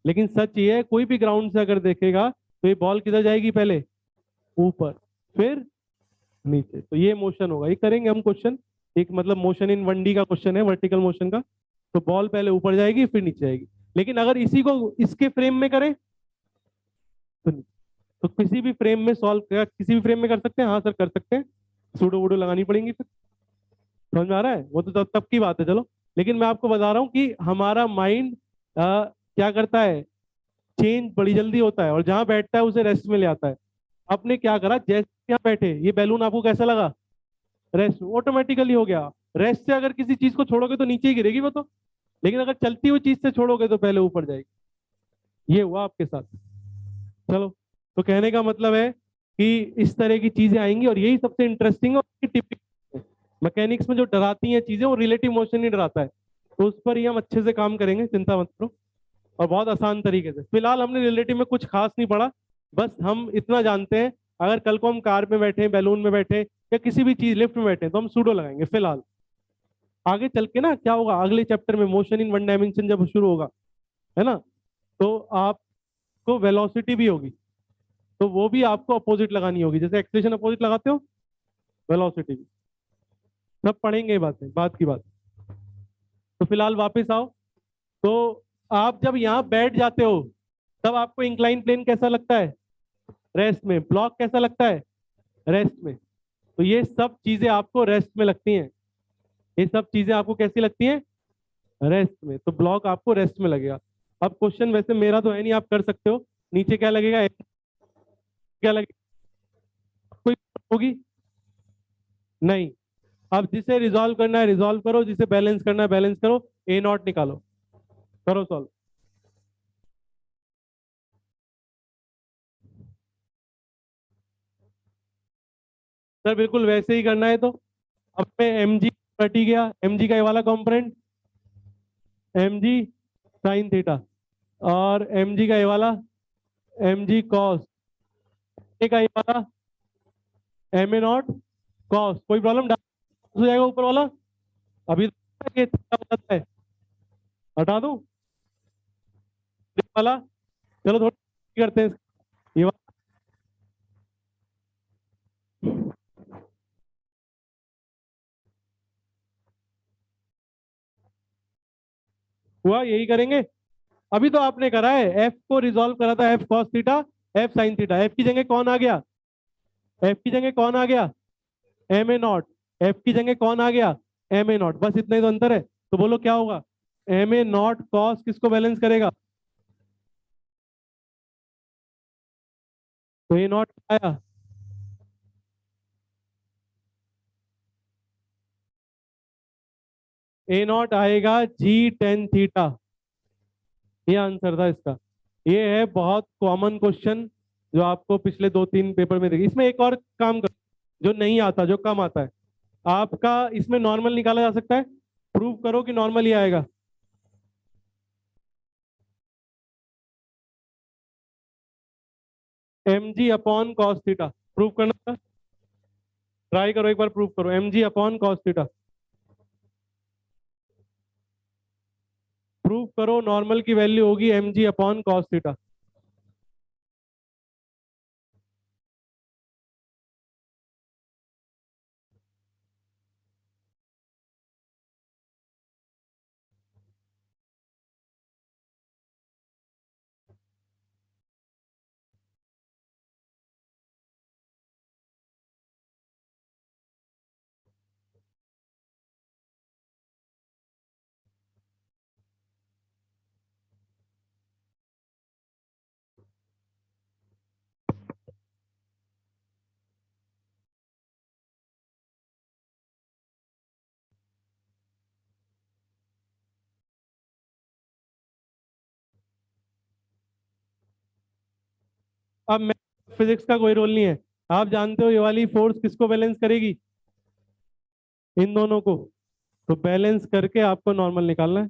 लेकिन सच ये है, कोई भी ग्राउंड से अगर देखेगा तो ये बॉल किधर जाएगी? पहले ऊपर, फिर नीचे। तो ये मोशन होगा, ये करेंगे हम क्वेश्चन। एक मतलब मोशन इन 1D का क्वेश्चन है, वर्टिकल मोशन का। तो बॉल पहले ऊपर जाएगी, फिर नीचे जाएगी। लेकिन अगर इसी को इसके फ्रेम में करें तो नहीं। तो किसी भी फ्रेम में सॉल्व, किसी भी फ्रेम में कर सकते हैं? हाँ सर कर सकते हैं। सूडो वूडो लगानी पड़ेंगी फिर। समझ में आ रहा है? वो तो तब की बात है, चलो। लेकिन मैं आपको बता रहा हूँ कि हमारा माइंड क्या करता है, चेंज बड़ी जल्दी होता है, और जहां बैठता है उसे रेस्ट में ले आता है। आपने क्या करा, जैसे यहाँ बैठे, ये बैलून आपको कैसा लगा? रेस्ट, ऑटोमेटिकली हो गया। रेस्ट से अगर किसी चीज को छोड़ोगे तो नीचे ही गिरेगी वो तो। लेकिन अगर चलती हुई चीज से छोड़ोगे तो पहले ऊपर जाएगी। ये हुआ आपके साथ। चलो, तो कहने का मतलब है कि इस तरह की चीजें आएंगी, और यही सबसे इंटरेस्टिंग और टिपिकल मैकेनिक्स में जो डराती हैं चीजें, वो रिलेटिव मोशन ही डराता है। तो उस पर ही हम अच्छे से काम करेंगे, चिंता मत करो। और बहुत आसान तरीके से। फिलहाल हमने रिलेटिव में कुछ खास नहीं पढ़ा, बस हम इतना जानते हैं, अगर कल को हम कार में बैठे, बैलून में बैठे, या किसी भी चीज लिफ्ट में बैठे, तो हम सूडो लगाएंगे फिलहाल। आगे चल के ना क्या होगा, अगले चैप्टर में मोशन इन 1 डायमेंशन जब शुरू होगा, है ना, तो आपको वेलोसिटी भी होगी, तो वो भी आपको अपोजिट लगानी होगी, जैसे एक्सलेशन अपोजिट लगाते हो, वेलोसिटी भी। सब पढ़ेंगे ये बातें, बात की बात। तो फिलहाल वापस आओ। तो आप जब यहाँ बैठ जाते हो, तब आपको इंक्लाइन प्लेन कैसा लगता है? रेस्ट में। ब्लॉक कैसा लगता है? रेस्ट में। तो ये सब चीजें आपको रेस्ट में लगती हैं। ये सब चीजें आपको कैसी लगती हैं? रेस्ट में। तो ब्लॉक आपको रेस्ट में लगेगा। अब क्वेश्चन वैसे मेरा तो है नहीं, आप कर सकते हो। नीचे क्या लगेगा? क्या लगेगा? कोई होगी? नहीं। अब जिसे रिजॉल्व करना है रिजॉल्व करो, जिसे बैलेंस करना है बैलेंस करो। ए नॉट निकालो, करो सॉल्व। सर बिल्कुल वैसे ही करना है तो। अब मैं एम जी कट ही गया, एम जी का ये वाला कॉम्पोनेंट, एम जी साइन थीटा, और एम जी का ये वाला, एम जी कॉस, का ये वाला एम ए नॉट कॉस। कोई प्रॉब्लम? हो जाएगा ऊपर वाला। अभी तो ये थीटा हो जाता है, हटा दूं ये वाला? चलो थोड़ा करते हैं ये वाला। हुआ, यही करेंगे। अभी तो आपने करा है, एफ को रिजॉल्व करा था, F cos theta, F sine theta. F की जगह कौन आ गया? एफ की जगह कौन आ गया? M A not. एफ की जगह कौन आ गया? एम ए नॉट। बस इतना ही तो अंतर है। तो बोलो क्या होगा? एम ए नॉट कॉस किसको बैलेंस करेगा? तो ए नॉट आया, ए नॉट आएगा जी टेन थीटा। ये आंसर था इसका। ये है बहुत कॉमन क्वेश्चन, जो आपको पिछले 2-3 पेपर में देखिए। इसमें एक और काम करो, जो नहीं आता, जो कम आता है, आपका इसमें नॉर्मल निकाला जा सकता है। प्रूव करो कि नॉर्मल ही आएगा। M G upon cos theta, prove करना था। ट्राई करो एक बार, प्रूव करो M G upon cos theta. Prove करो नॉर्मल की वैल्यू होगी mg अपॉन कॉस थीटा। अब मैं फिजिक्स का कोई रोल नहीं है। आप जानते हो ये वाली फोर्स किसको बैलेंस करेगी? इन दोनों को। तो बैलेंस करके आपको नॉर्मल निकालना है।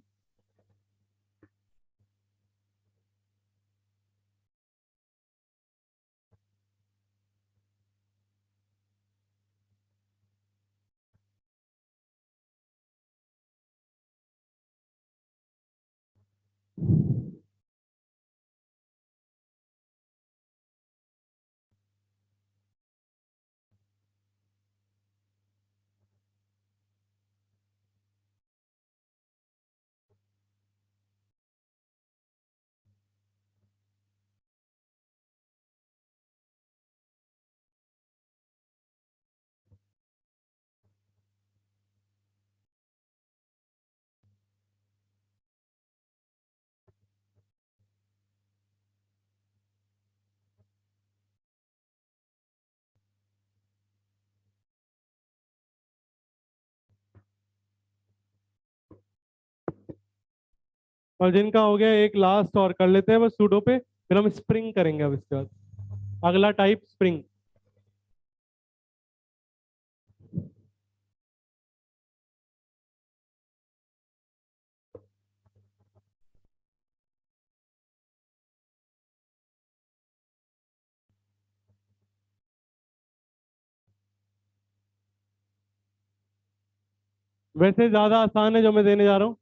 और जिनका हो गया एक लास्ट और कर लेते हैं बस सूडो पे, फिर हम स्प्रिंग करेंगे अब इसके बाद। अगला टाइप स्प्रिंग। वैसे ज्यादा आसान है जो मैं देने जा रहा हूँ।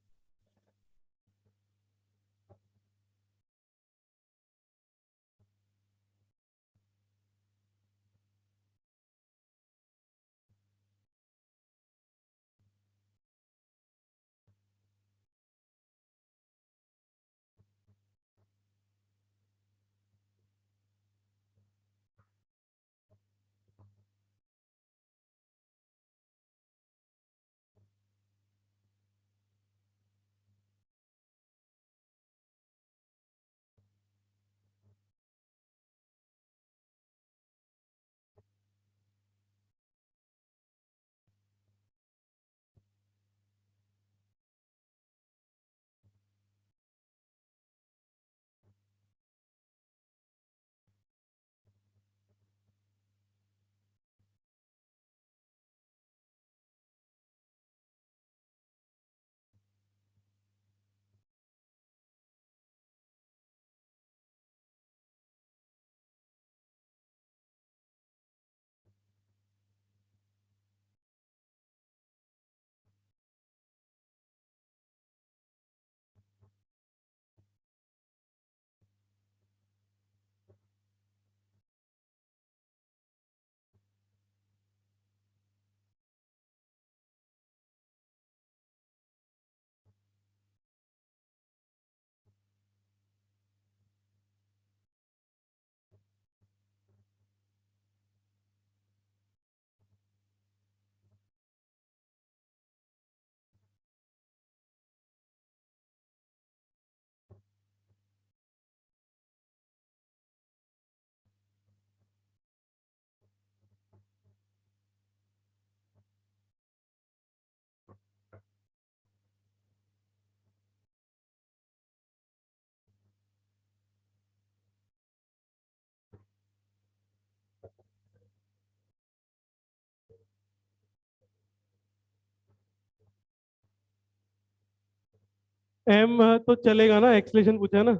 एम तो चलेगा ना, एक्सलेशन पूछा है ना।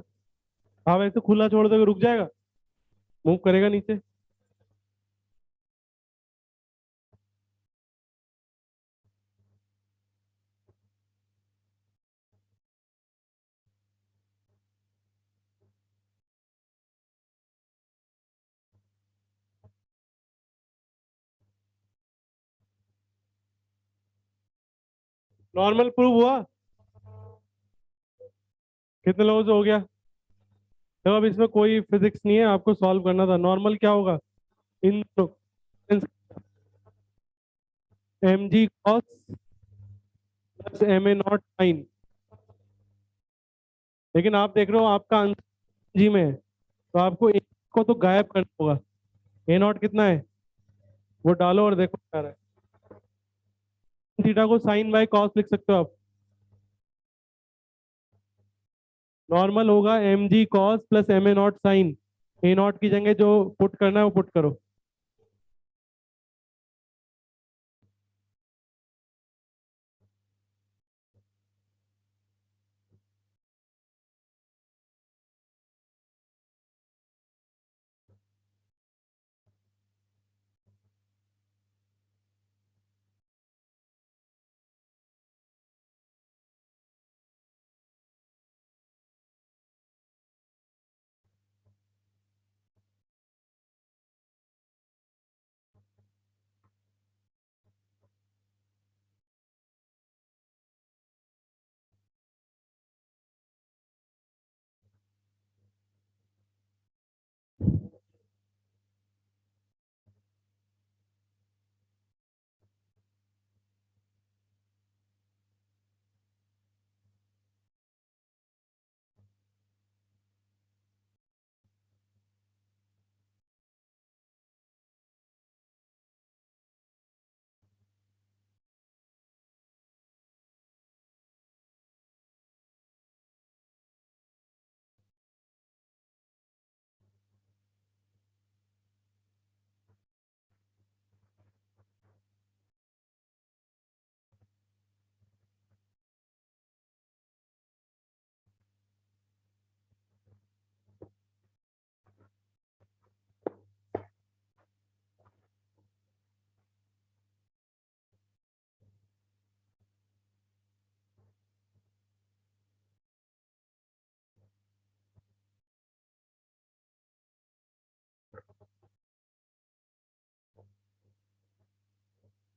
आप ऐसे खुला छोड़ दोगे रुक जाएगा, मूव करेगा नीचे। नॉर्मल प्रूव हुआ? कितने लोगों से हो गया? तो अब इसमें कोई फिजिक्स नहीं है, आपको सॉल्व करना था। नॉर्मल क्या होगा इन M ji cos plus M A naught sine. लेकिन आप देख रहे हो आपका आंसर जी में है, तो आपको ए को तो गायब करना होगा। ए नॉट कितना है वो डालो और देखो क्या रहा है। थीटा को साइन बाय कॉस लिख सकते हो आप। नॉर्मल होगा M ji cos plus M A naught sine. A naught की जगह जो पुट करना है वो पुट करो।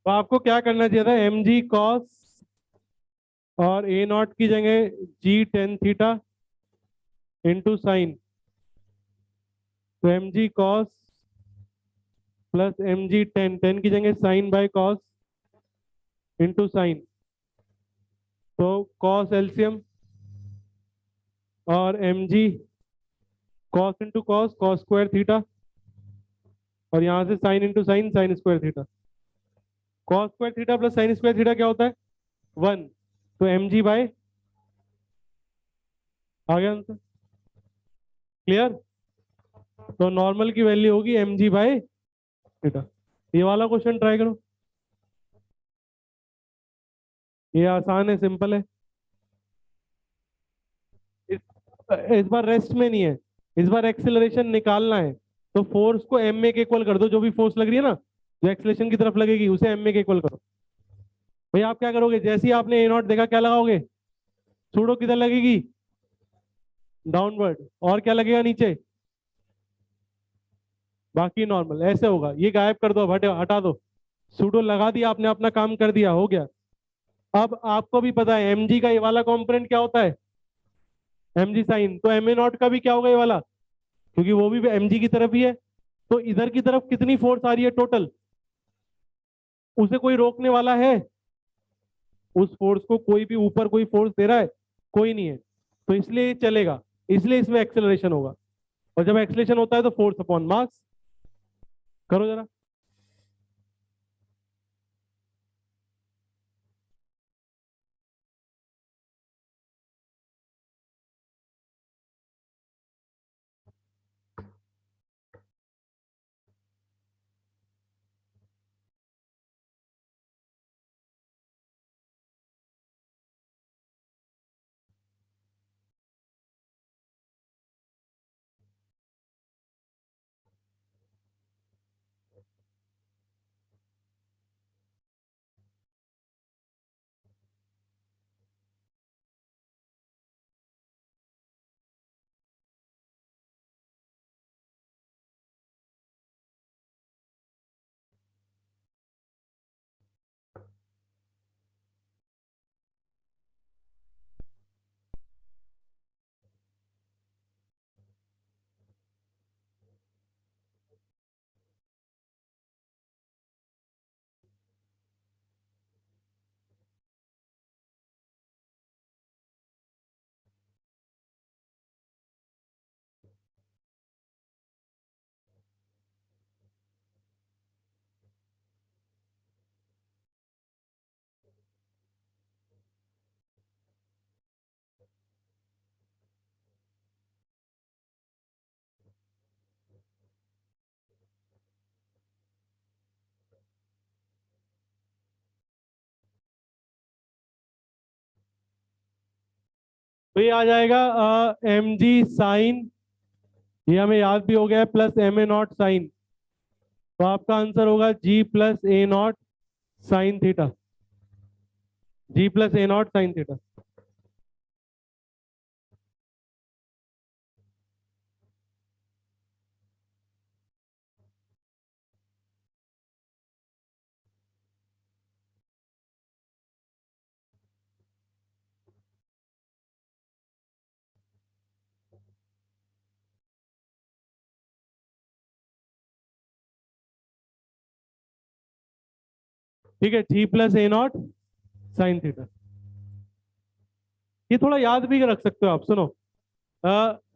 तो आपको क्या करना चाहिए था, एम जी कॉस और ए नॉट की जगह G tan theta into sine. तो एम जी cos plus M G tan, tan की जगह sine by cos into sine. तो कॉस एलसीएम और एम जी cos into cos, cos square theta, और यहाँ से sine into sine, sine square theta. Cos square theta plus sine square theta क्या होता है? वन। तो एम जी बाय, आ गया आंसर। क्लियर? तो नॉर्मल की वैल्यू होगी एम जी बाय थीटा। ये वाला क्वेश्चन ट्राई करो, ये आसान है, सिंपल है। इस, इस बार रेस्ट में नहीं है, इस बार एक्सेलरेशन निकालना है। तो फोर्स को एम ए के इक्वल कर दो, जो भी फोर्स लग रही है ना, जो एक्सेलरेशन की तरफ लगेगी उसे एम ए के इक्वल करो। भाई आप क्या करोगे, जैसे ही आपने ए नॉट देखा क्या लगाओगे? सूडो किधर लगेगी? डाउनवर्ड। और क्या लगेगा नीचे? बाकी नॉर्मल। ऐसे होगा, ये गायब कर दो, हटे हटा दो। सूडो लगा दिया आपने, अपना काम कर दिया, हो गया। अब आपको भी पता है एम जी का ये वाला कंपोनेंट क्या होता है, एम जी साइन। तो एम ए नॉट का भी क्या होगा ये वाला, क्योंकि वो भी एम जी की तरफ ही है। तो इधर की तरफ कितनी फोर्स आ रही है टोटल, उसे कोई रोकने वाला है? उस फोर्स को कोई भी ऊपर कोई फोर्स दे रहा है? कोई नहीं है। तो इसलिए ये चलेगा, इसलिए इसमें एक्सेलरेशन होगा। और जब एक्सेलरेशन होता है तो फोर्स अपॉन मास। करो जरा। तो ये आ जाएगा एम जी साइन, ये हमें याद भी हो गया है, plus M A naught sine. तो आपका आंसर होगा g plus a naught sine theta, g plus a naught sine theta. ठीक है, g plus a naught sine theta. ये थोड़ा याद भी रख सकते हो आप। सुनो,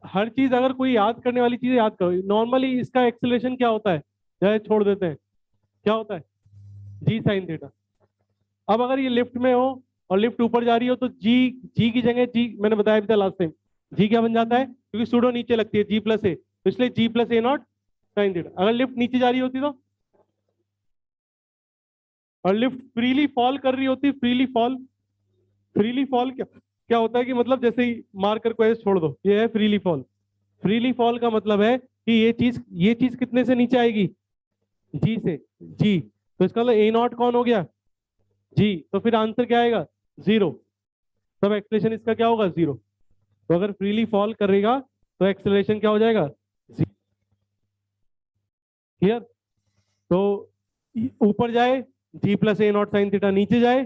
हर चीज अगर कोई याद करने वाली चीज याद करो। नॉर्मली इसका एक्सेलरेशन क्या होता है, चाहे छोड़ देते हैं, क्या होता है, जी साइन थीटा। अब अगर ये लिफ्ट में हो और लिफ्ट ऊपर जा रही हो तो जी, जी की जगह जी, मैंने बताया भी था लास्ट टाइम, जी क्या बन जाता है, क्योंकि सूडो नीचे लगती है जी प्लस ए, तो इसलिए g plus a naught sine theta. अगर लिफ्ट नीचे जा रही होती तो, और लिफ्ट फ्रीली फॉल कर रही होती, फ्रीली फॉल, फ्रीली फॉल क्या क्या होता है कि मतलब जैसे ही मार कर को ऐसे छोड़ दो, ये है फ्रीली फॉल। फ्रीली फॉल का मतलब है कि ये चीज कितने से नीचे आएगी, जी से, जी। तो इसका मतलब ए नॉट कौन हो गया, जी। तो फिर आंसर क्या आएगा, जीरो। तब एक्सलेशन इसका क्या होगा, जीरो। तो अगर फ्रीली फॉल करेगा तो एक्सेलरेशन क्या हो जाएगा, क्लियर। तो ऊपर जाए g plus a naught sine theta, नीचे जाए,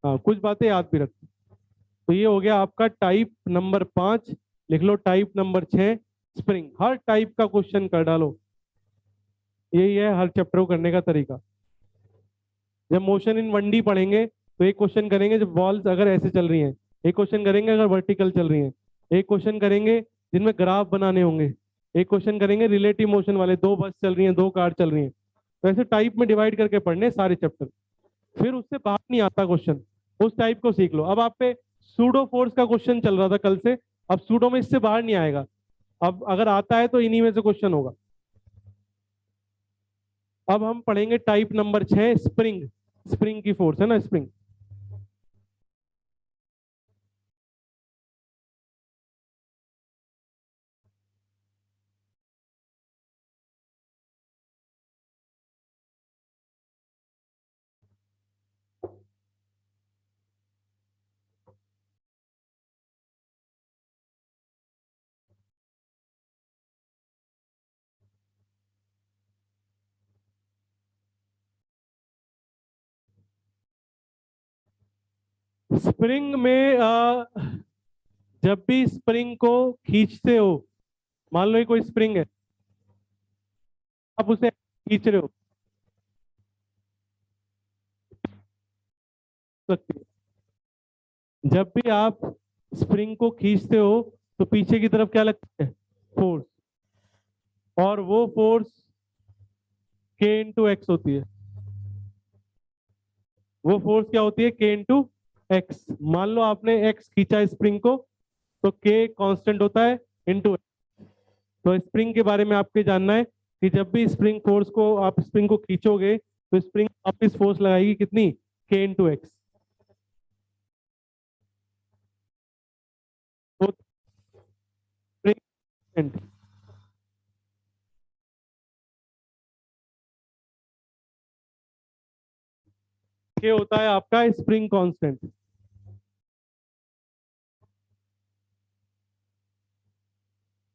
हाँ कुछ बातें याद भी रखो। तो ये हो गया आपका टाइप नंबर 5। लिख लो टाइप नंबर 6, स्प्रिंग। हर टाइप का क्वेश्चन कर डालो, यही है हर चैप्टर को करने का तरीका। जब मोशन इन 1D पढ़ेंगे तो एक क्वेश्चन करेंगे जब बॉल्स अगर ऐसे चल रही हैं, एक क्वेश्चन करेंगे अगर वर्टिकल चल रही हैं, एक क्वेश्चन करेंगे जिनमें ग्राफ बनाने होंगे, एक क्वेश्चन करेंगे रिलेटिव मोशन वाले, दो बस चल रही हैं, दो कार चल रही हैं। तो ऐसे टाइप में डिवाइड करके पढ़ने सारे चैप्टर, फिर उससे बाहर नहीं आता क्वेश्चन। उस टाइप को सीख लो। अब आप पे सूडो फोर्स का क्वेश्चन चल रहा था कल से, अब सूडो में इससे बाहर नहीं आएगा। अब अगर आता है तो इन्हीं में से क्वेश्चन होगा। अब हम पढ़ेंगे टाइप नंबर 6, स्प्रिंग। स्प्रिंग की फोर्स है ना, स्प्रिंग। स्प्रिंग में जब भी स्प्रिंग को खींचते हो, मान लो ये कोई स्प्रिंग है, आप उसे खींच रहे हो, सकती है। जब भी आप स्प्रिंग को खींचते हो तो पीछे की तरफ क्या लगता है, फोर्स। और वो फोर्स के इंटू एक्स होती है। वो फोर्स क्या होती है, के इंटू एक्स। मान लो आपने एक्स खींचा स्प्रिंग को, तो के कांस्टेंट होता है इंटू। तो स्प्रिंग के बारे में आपके जानना है कि जब भी स्प्रिंग फोर्स को, आप स्प्रिंग को खींचोगे तो स्प्रिंग वापस फोर्स लगाएगी कितनी, के इंटू एक्स। तो स्प्रिंग के होता है आपका स्प्रिंग कांस्टेंट।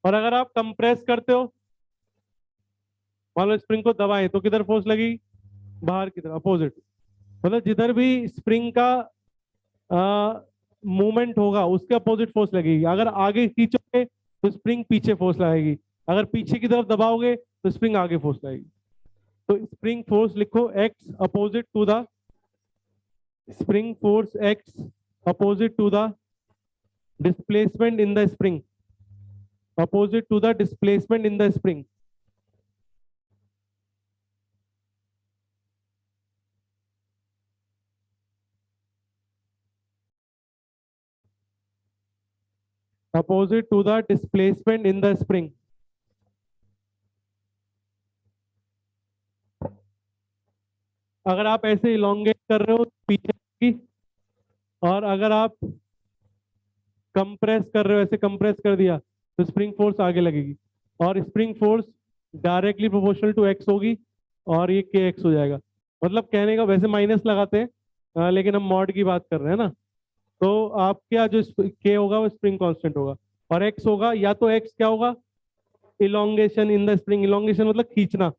और अगर आप कंप्रेस करते हो, मान लो स्प्रिंग को दबाएं तो किधर फोर्स लगेगी, बाहर की तरफ, अपोजिट। मतलब जिधर भी स्प्रिंग का मूवमेंट होगा उसके अपोजिट फोर्स लगेगी। अगर आगे खींचोगे तो स्प्रिंग पीछे फोर्स लगाएगी, अगर पीछे की तरफ दबाओगे तो स्प्रिंग आगे फोर्स लगाएगी। तो स्प्रिंग फोर्स लिखो X opposite to the, spring force X opposite to the displacement in the spring, opposite to the displacement in the spring. Opposite to the displacement in the spring. अगर आप ऐसे elongate कर रहे हो तो पीछे की, और अगर आप कंप्रेस कर रहे हो, ऐसे कंप्रेस कर दिया तो स्प्रिंग फोर्स आगे लगेगी, और spring force directly proportional to X होगी, और ये के एक्स हो जाएगा। मतलब कहने का वैसे माइनस लगाते हैं, लेकिन हम मॉड की बात कर रहे हैं ना। तो आप क्या जो के होगा वो स्प्रिंग कांस्टेंट होगा, और एक्स होगा, या तो एक्स क्या होगा, elongation in the spring, elongation मतलब खींचना,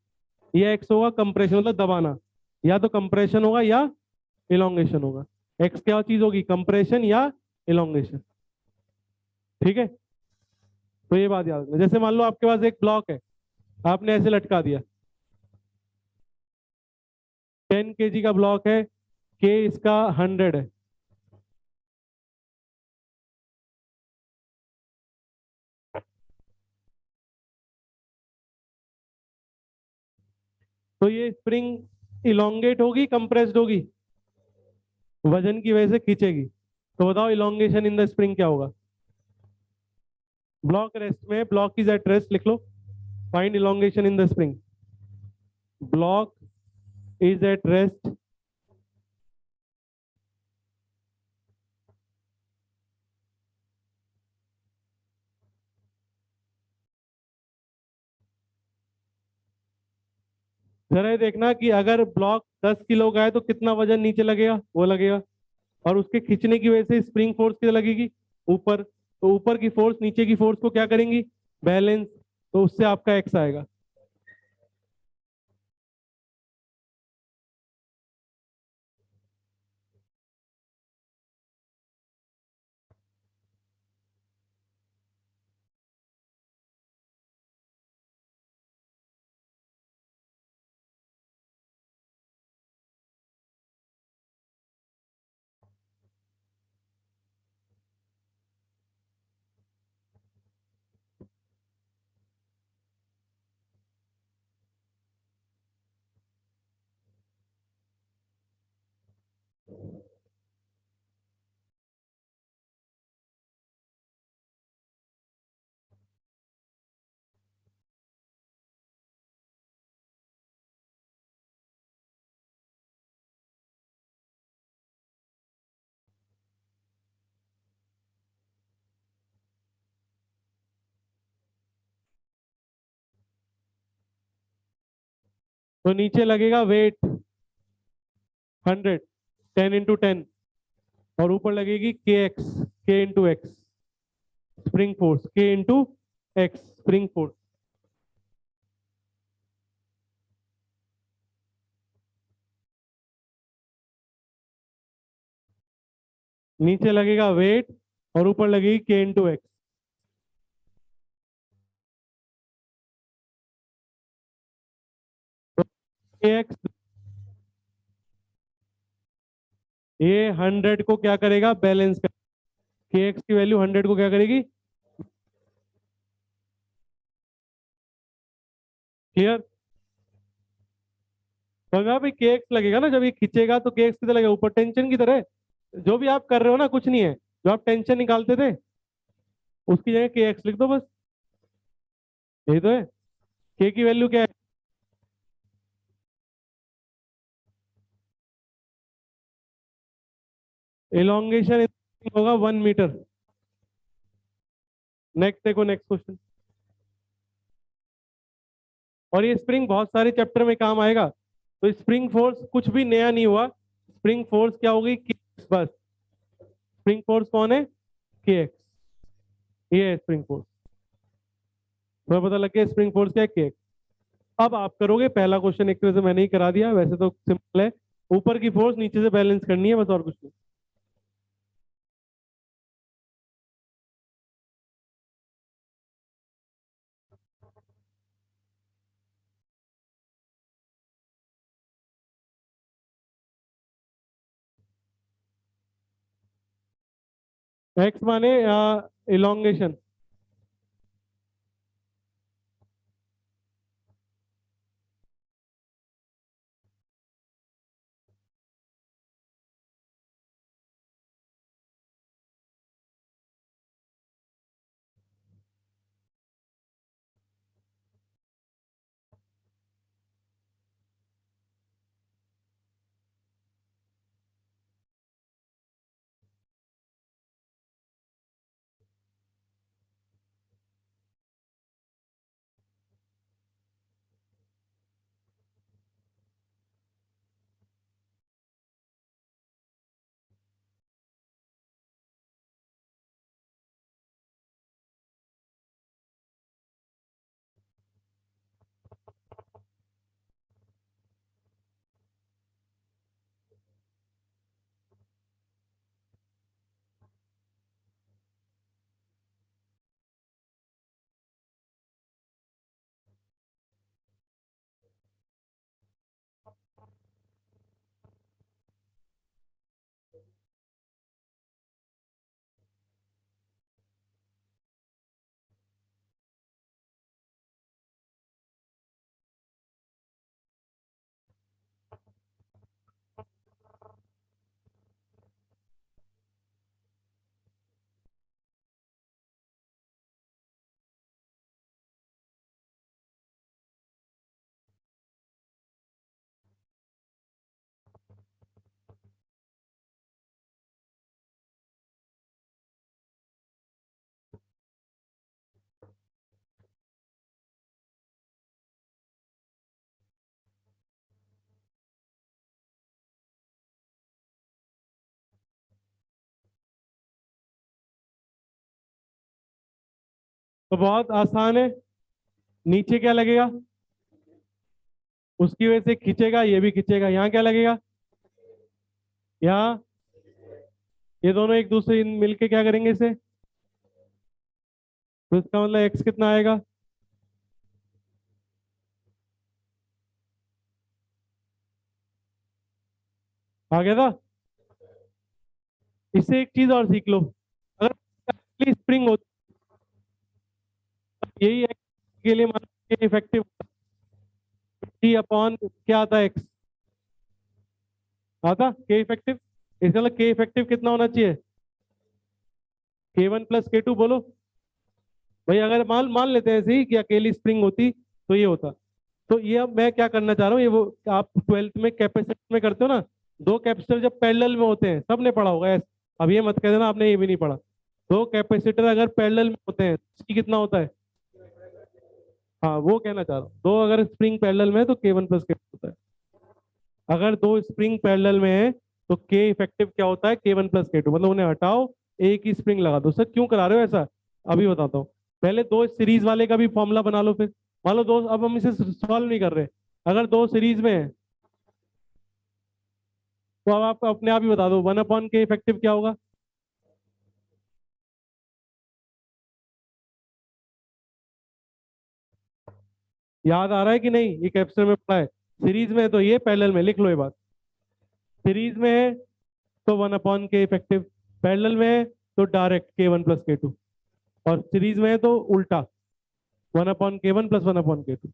ये एक्स होगा कंप्रेशन मतलब दबाना, या तो कंप्रेशन होगा या इलोंगेशन होगा। एक्स क्या चीज होगी, कंप्रेशन या इलोंगेशन। ठीक है, तो ये बात याद रखना। जैसे मान लो आपके पास एक ब्लॉक है, आपने ऐसे लटका दिया, 10 kg का ब्लॉक है, के इसका 100 है। तो ये स्प्रिंग इलोंगेट होगी कंप्रेस्ड होगी, वजन की वजह से खींचेगी। तो बताओ इलोंगेशन इन द स्प्रिंग क्या होगा। ब्लॉक रेस्ट में, ब्लॉक इज एट रेस्ट लिख लो, find elongation in the spring. Block is at rest, जरा ये देखना कि अगर ब्लॉक 10 किलो का है तो कितना वजन नीचे लगेगा, वो लगेगा, और उसके खींचने की वजह से स्प्रिंग फोर्स कितना लगेगी, ऊपर। तो ऊपर की फोर्स नीचे की फोर्स को क्या करेंगी, बैलेंस, तो उससे आपका एक्स आएगा। तो नीचे लगेगा वेट 100, 10 × 10, और ऊपर लगेगी के एक्स, के इंटू एक्स स्प्रिंग फोर्स, के इंटू एक्स स्प्रिंग फोर्स। नीचे लगेगा वेट, और ऊपर लगेगी के इंटू एक्स। के एक्स, ये 100 को क्या करेगा, बैलेंस कर, के एक्स की वैल्यू 100 को क्या करेगी, क्लियर। तो यहाँ पे के एक्स लगेगा ना, जब ये खींचेगा तो के एक्स किधर लगेगा, ऊपर टेंशन की तरह। जो भी आप कर रहे हो ना कुछ नहीं है, जो आप टेंशन निकालते थे उसकी जगह के एक्स लिख दो बस, यही तो है। के की वैल्यू क्या है, इलोंगेशन होगा 1 मीटर। नेक्स्ट देखो, नेक्स्ट क्वेश्चन। और ये स्प्रिंग बहुत सारे चैप्टर में काम आएगा। तो स्प्रिंग फोर्स कुछ भी नया नहीं हुआ, स्प्रिंग फोर्स क्या होगी, के एक्स बस। स्प्रिंग फोर्स कौन है, के एक्स, ये है स्प्रिंग फोर्स। तुम्हें पता लग गया स्प्रिंग फोर्स क्या है, के एक्स। अब आप करोगे पहला क्वेश्चन, एक तरह से मैंने ही करा दिया, वैसे तो सिंपल है, ऊपर की फोर्स नीचे से बैलेंस करनी है बस, और कुछ नहीं। एक्स माने इलोंगेशन। तो बहुत आसान है, नीचे क्या लगेगा, उसकी वजह से खींचेगा, ये भी खींचेगा, यहाँ क्या लगेगा, यहाँ, ये दोनों एक दूसरे मिलके क्या करेंगे इसे, तो इसका मतलब एक्स कितना आएगा, आ गया था। इससे एक चीज और सीख लो, अगर स्प्रिंग होती, यही एक्स के लिए मान लो इफेक्टिव टी अपॉन क्या आता है, एक्स आता के इफेक्टिव, इसका मतलब के इफेक्टिव कितना होना चाहिए, K1 + K2 बोलो। भाई अगर मान मान लेते हैं ऐसे ही कि अकेली स्प्रिंग होती तो ये होता। तो ये अब मैं क्या करना चाह रहा हूँ, ये वो आप ट्वेल्थ में कैपेसिटर में करते हो ना, दो कैपेसिटर जब पैरेलल में होते हैं, सबने पढ़ा होगा ऐसे, अब ये मत कह देना आपने ये भी नहीं पढ़ा। दो कैपेसिटर अगर पैरेलल में होते हैं इसकी कितना होता है, हाँ वो कहना चाह रहा हूँ, दो अगर स्प्रिंग पैरेलल में है तो K1 + K2 होता है। अगर दो स्प्रिंग पैरेलल में है तो के इफेक्टिव क्या होता है, K1 + K2, मतलब उन्हें हटाओ, एक ही स्प्रिंग लगा दो। सर क्यों करा रहे हो ऐसा, अभी बताता हूँ। पहले दो सीरीज वाले का भी फॉर्मूला बना लो, फिर मान लो दो, अब हम इसे सॉल्व नहीं कर रहे, अगर दो सीरीज में है तो अब आप अपने आप ही बता दो 1/K इफेक्टिव क्या होगा। याद आ रहा है कि नहीं, ये कैप्चर में पढ़ा है, सीरीज में है तो ये, पैरेलल में लिख लो ये बात, सीरीज में है तो 1/K इफेक्टिव, पैरेलल में है तो डायरेक्ट K1 + K2, और सीरीज में है तो उल्टा 1/K1 + 1/K2।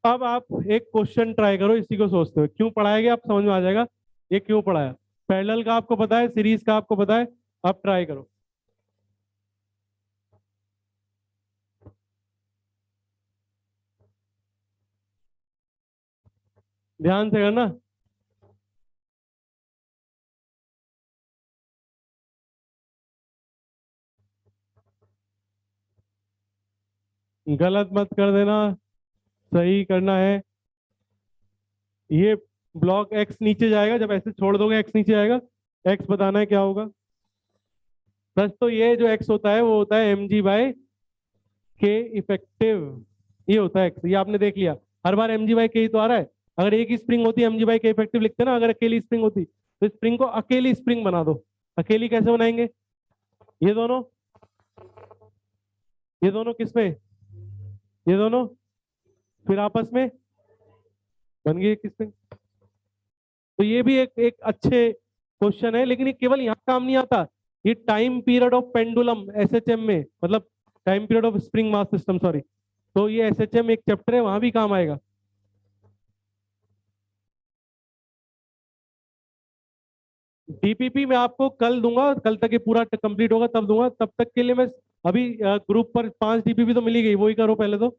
अब आप एक क्वेश्चन ट्राई करो, इसी को सोचते हो क्यों पढ़ाया गया, आप समझ में आ जाएगा ये क्यों पढ़ाया। पैरेलल का आपको पता है, सीरीज का आपको पता है, आप ट्राई करो, ध्यान से करना। गलत मत कर देना, सही करना है। ये ब्लॉक एक्स नीचे जाएगा, जब ऐसे छोड़ दोगे एक्स नीचे आएगा, एक्स बताना है क्या होगा। सच तो ये जो एक्स होता है वो होता है mg/k इफेक्टिव, ये होता है एक्स, ये आपने देख लिया, हर बार mg/k ही तो आ रहा है। अगर एक ही स्प्रिंग होती mg/k इफेक्टिव लिखते ना, अगर अकेली स्प्रिंग होती तो स्प्रिंग को अकेली स्प्रिंग बना दो। अकेली कैसे बनाएंगे, ये दोनों, ये दोनों किसमें, ये दोनों, फिर आपस में बन गई एक स्प्रिंग। तो ये भी एक एक अच्छे क्वेश्चन है, लेकिन ये केवल यहाँ काम नहीं आता, ये time period of pendulum SHM में, मतलब time period of spring mass system, sorry, तो ये एसएचएम एक चैप्टर है, वहां भी काम आएगा। डीपीपी मैं आपको कल दूंगा, कल तक ये पूरा कंप्लीट होगा तब दूंगा, तब तक के लिए मैं अभी ग्रुप पर 5 डीपीपी तो मिली गई, वही करो पहले तो।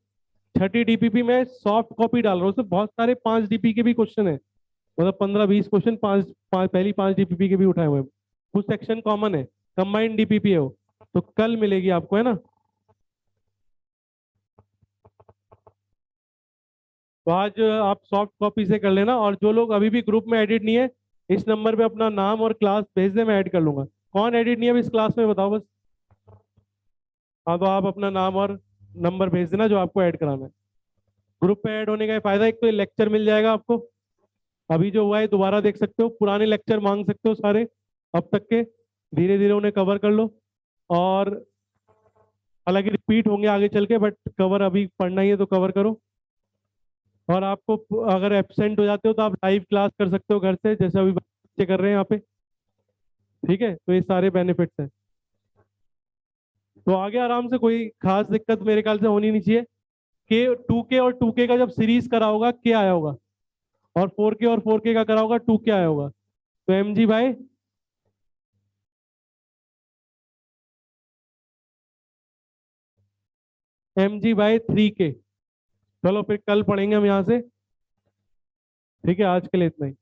छठी डीपीपी में सॉफ्ट कॉपी डाल रहा हूँ, उसमें बहुत सारे 5 डीपी के भी क्वेश्चन है, मतलब 15-20 क्वेश्चन, पहली 5 डीपीपी के भी उठाए हुए हैं। कुछ सेक्शन कॉमन है, कंबाइंड डीपीपी है वो, तो कल मिलेगी आपको, है ना। तो आज आप सॉफ्ट कॉपी से कर लेना, और जो लोग अभी भी ग्रुप में एडिट नहीं है, इस नंबर पे अपना नाम और क्लास भेज दे, मैं ऐड कर लूंगा। कौन एडिट नहीं है अभी इस क्लास में, बताओ बस। हाँ तो आप अपना नाम और नंबर भेज देना जो आपको ऐड कराना है। ग्रुप पे ऐड होने का ये फायदा, एक तो ये लेक्चर मिल जाएगा आपको, अभी जो हुआ है दोबारा देख सकते हो, पुराने लेक्चर मांग सकते हो सारे अब तक के, धीरे धीरे उन्हें कवर कर लो। और हालांकि रिपीट होंगे आगे चल के, बट कवर अभी पढ़ना ही है तो कवर करो। और आपको अगर एब्सेंट हो जाते हो तो आप लाइव क्लास कर सकते हो घर से, जैसे अभी बच्चे कर रहे हैं यहाँ पे, ठीक है, तो ये सारे बेनिफिट्स हैं। तो आगे आराम से, कोई खास दिक्कत मेरे ख्याल से होनी नहीं चाहिए। के और 2K का जब सीरीज करा होगा क्या आया होगा, और 4K का करा होगा 2K आया होगा, तो mg/, mg/3k। चलो फिर कल पढ़ेंगे हम यहाँ से। ठीक है, आज के लिए इतना ही।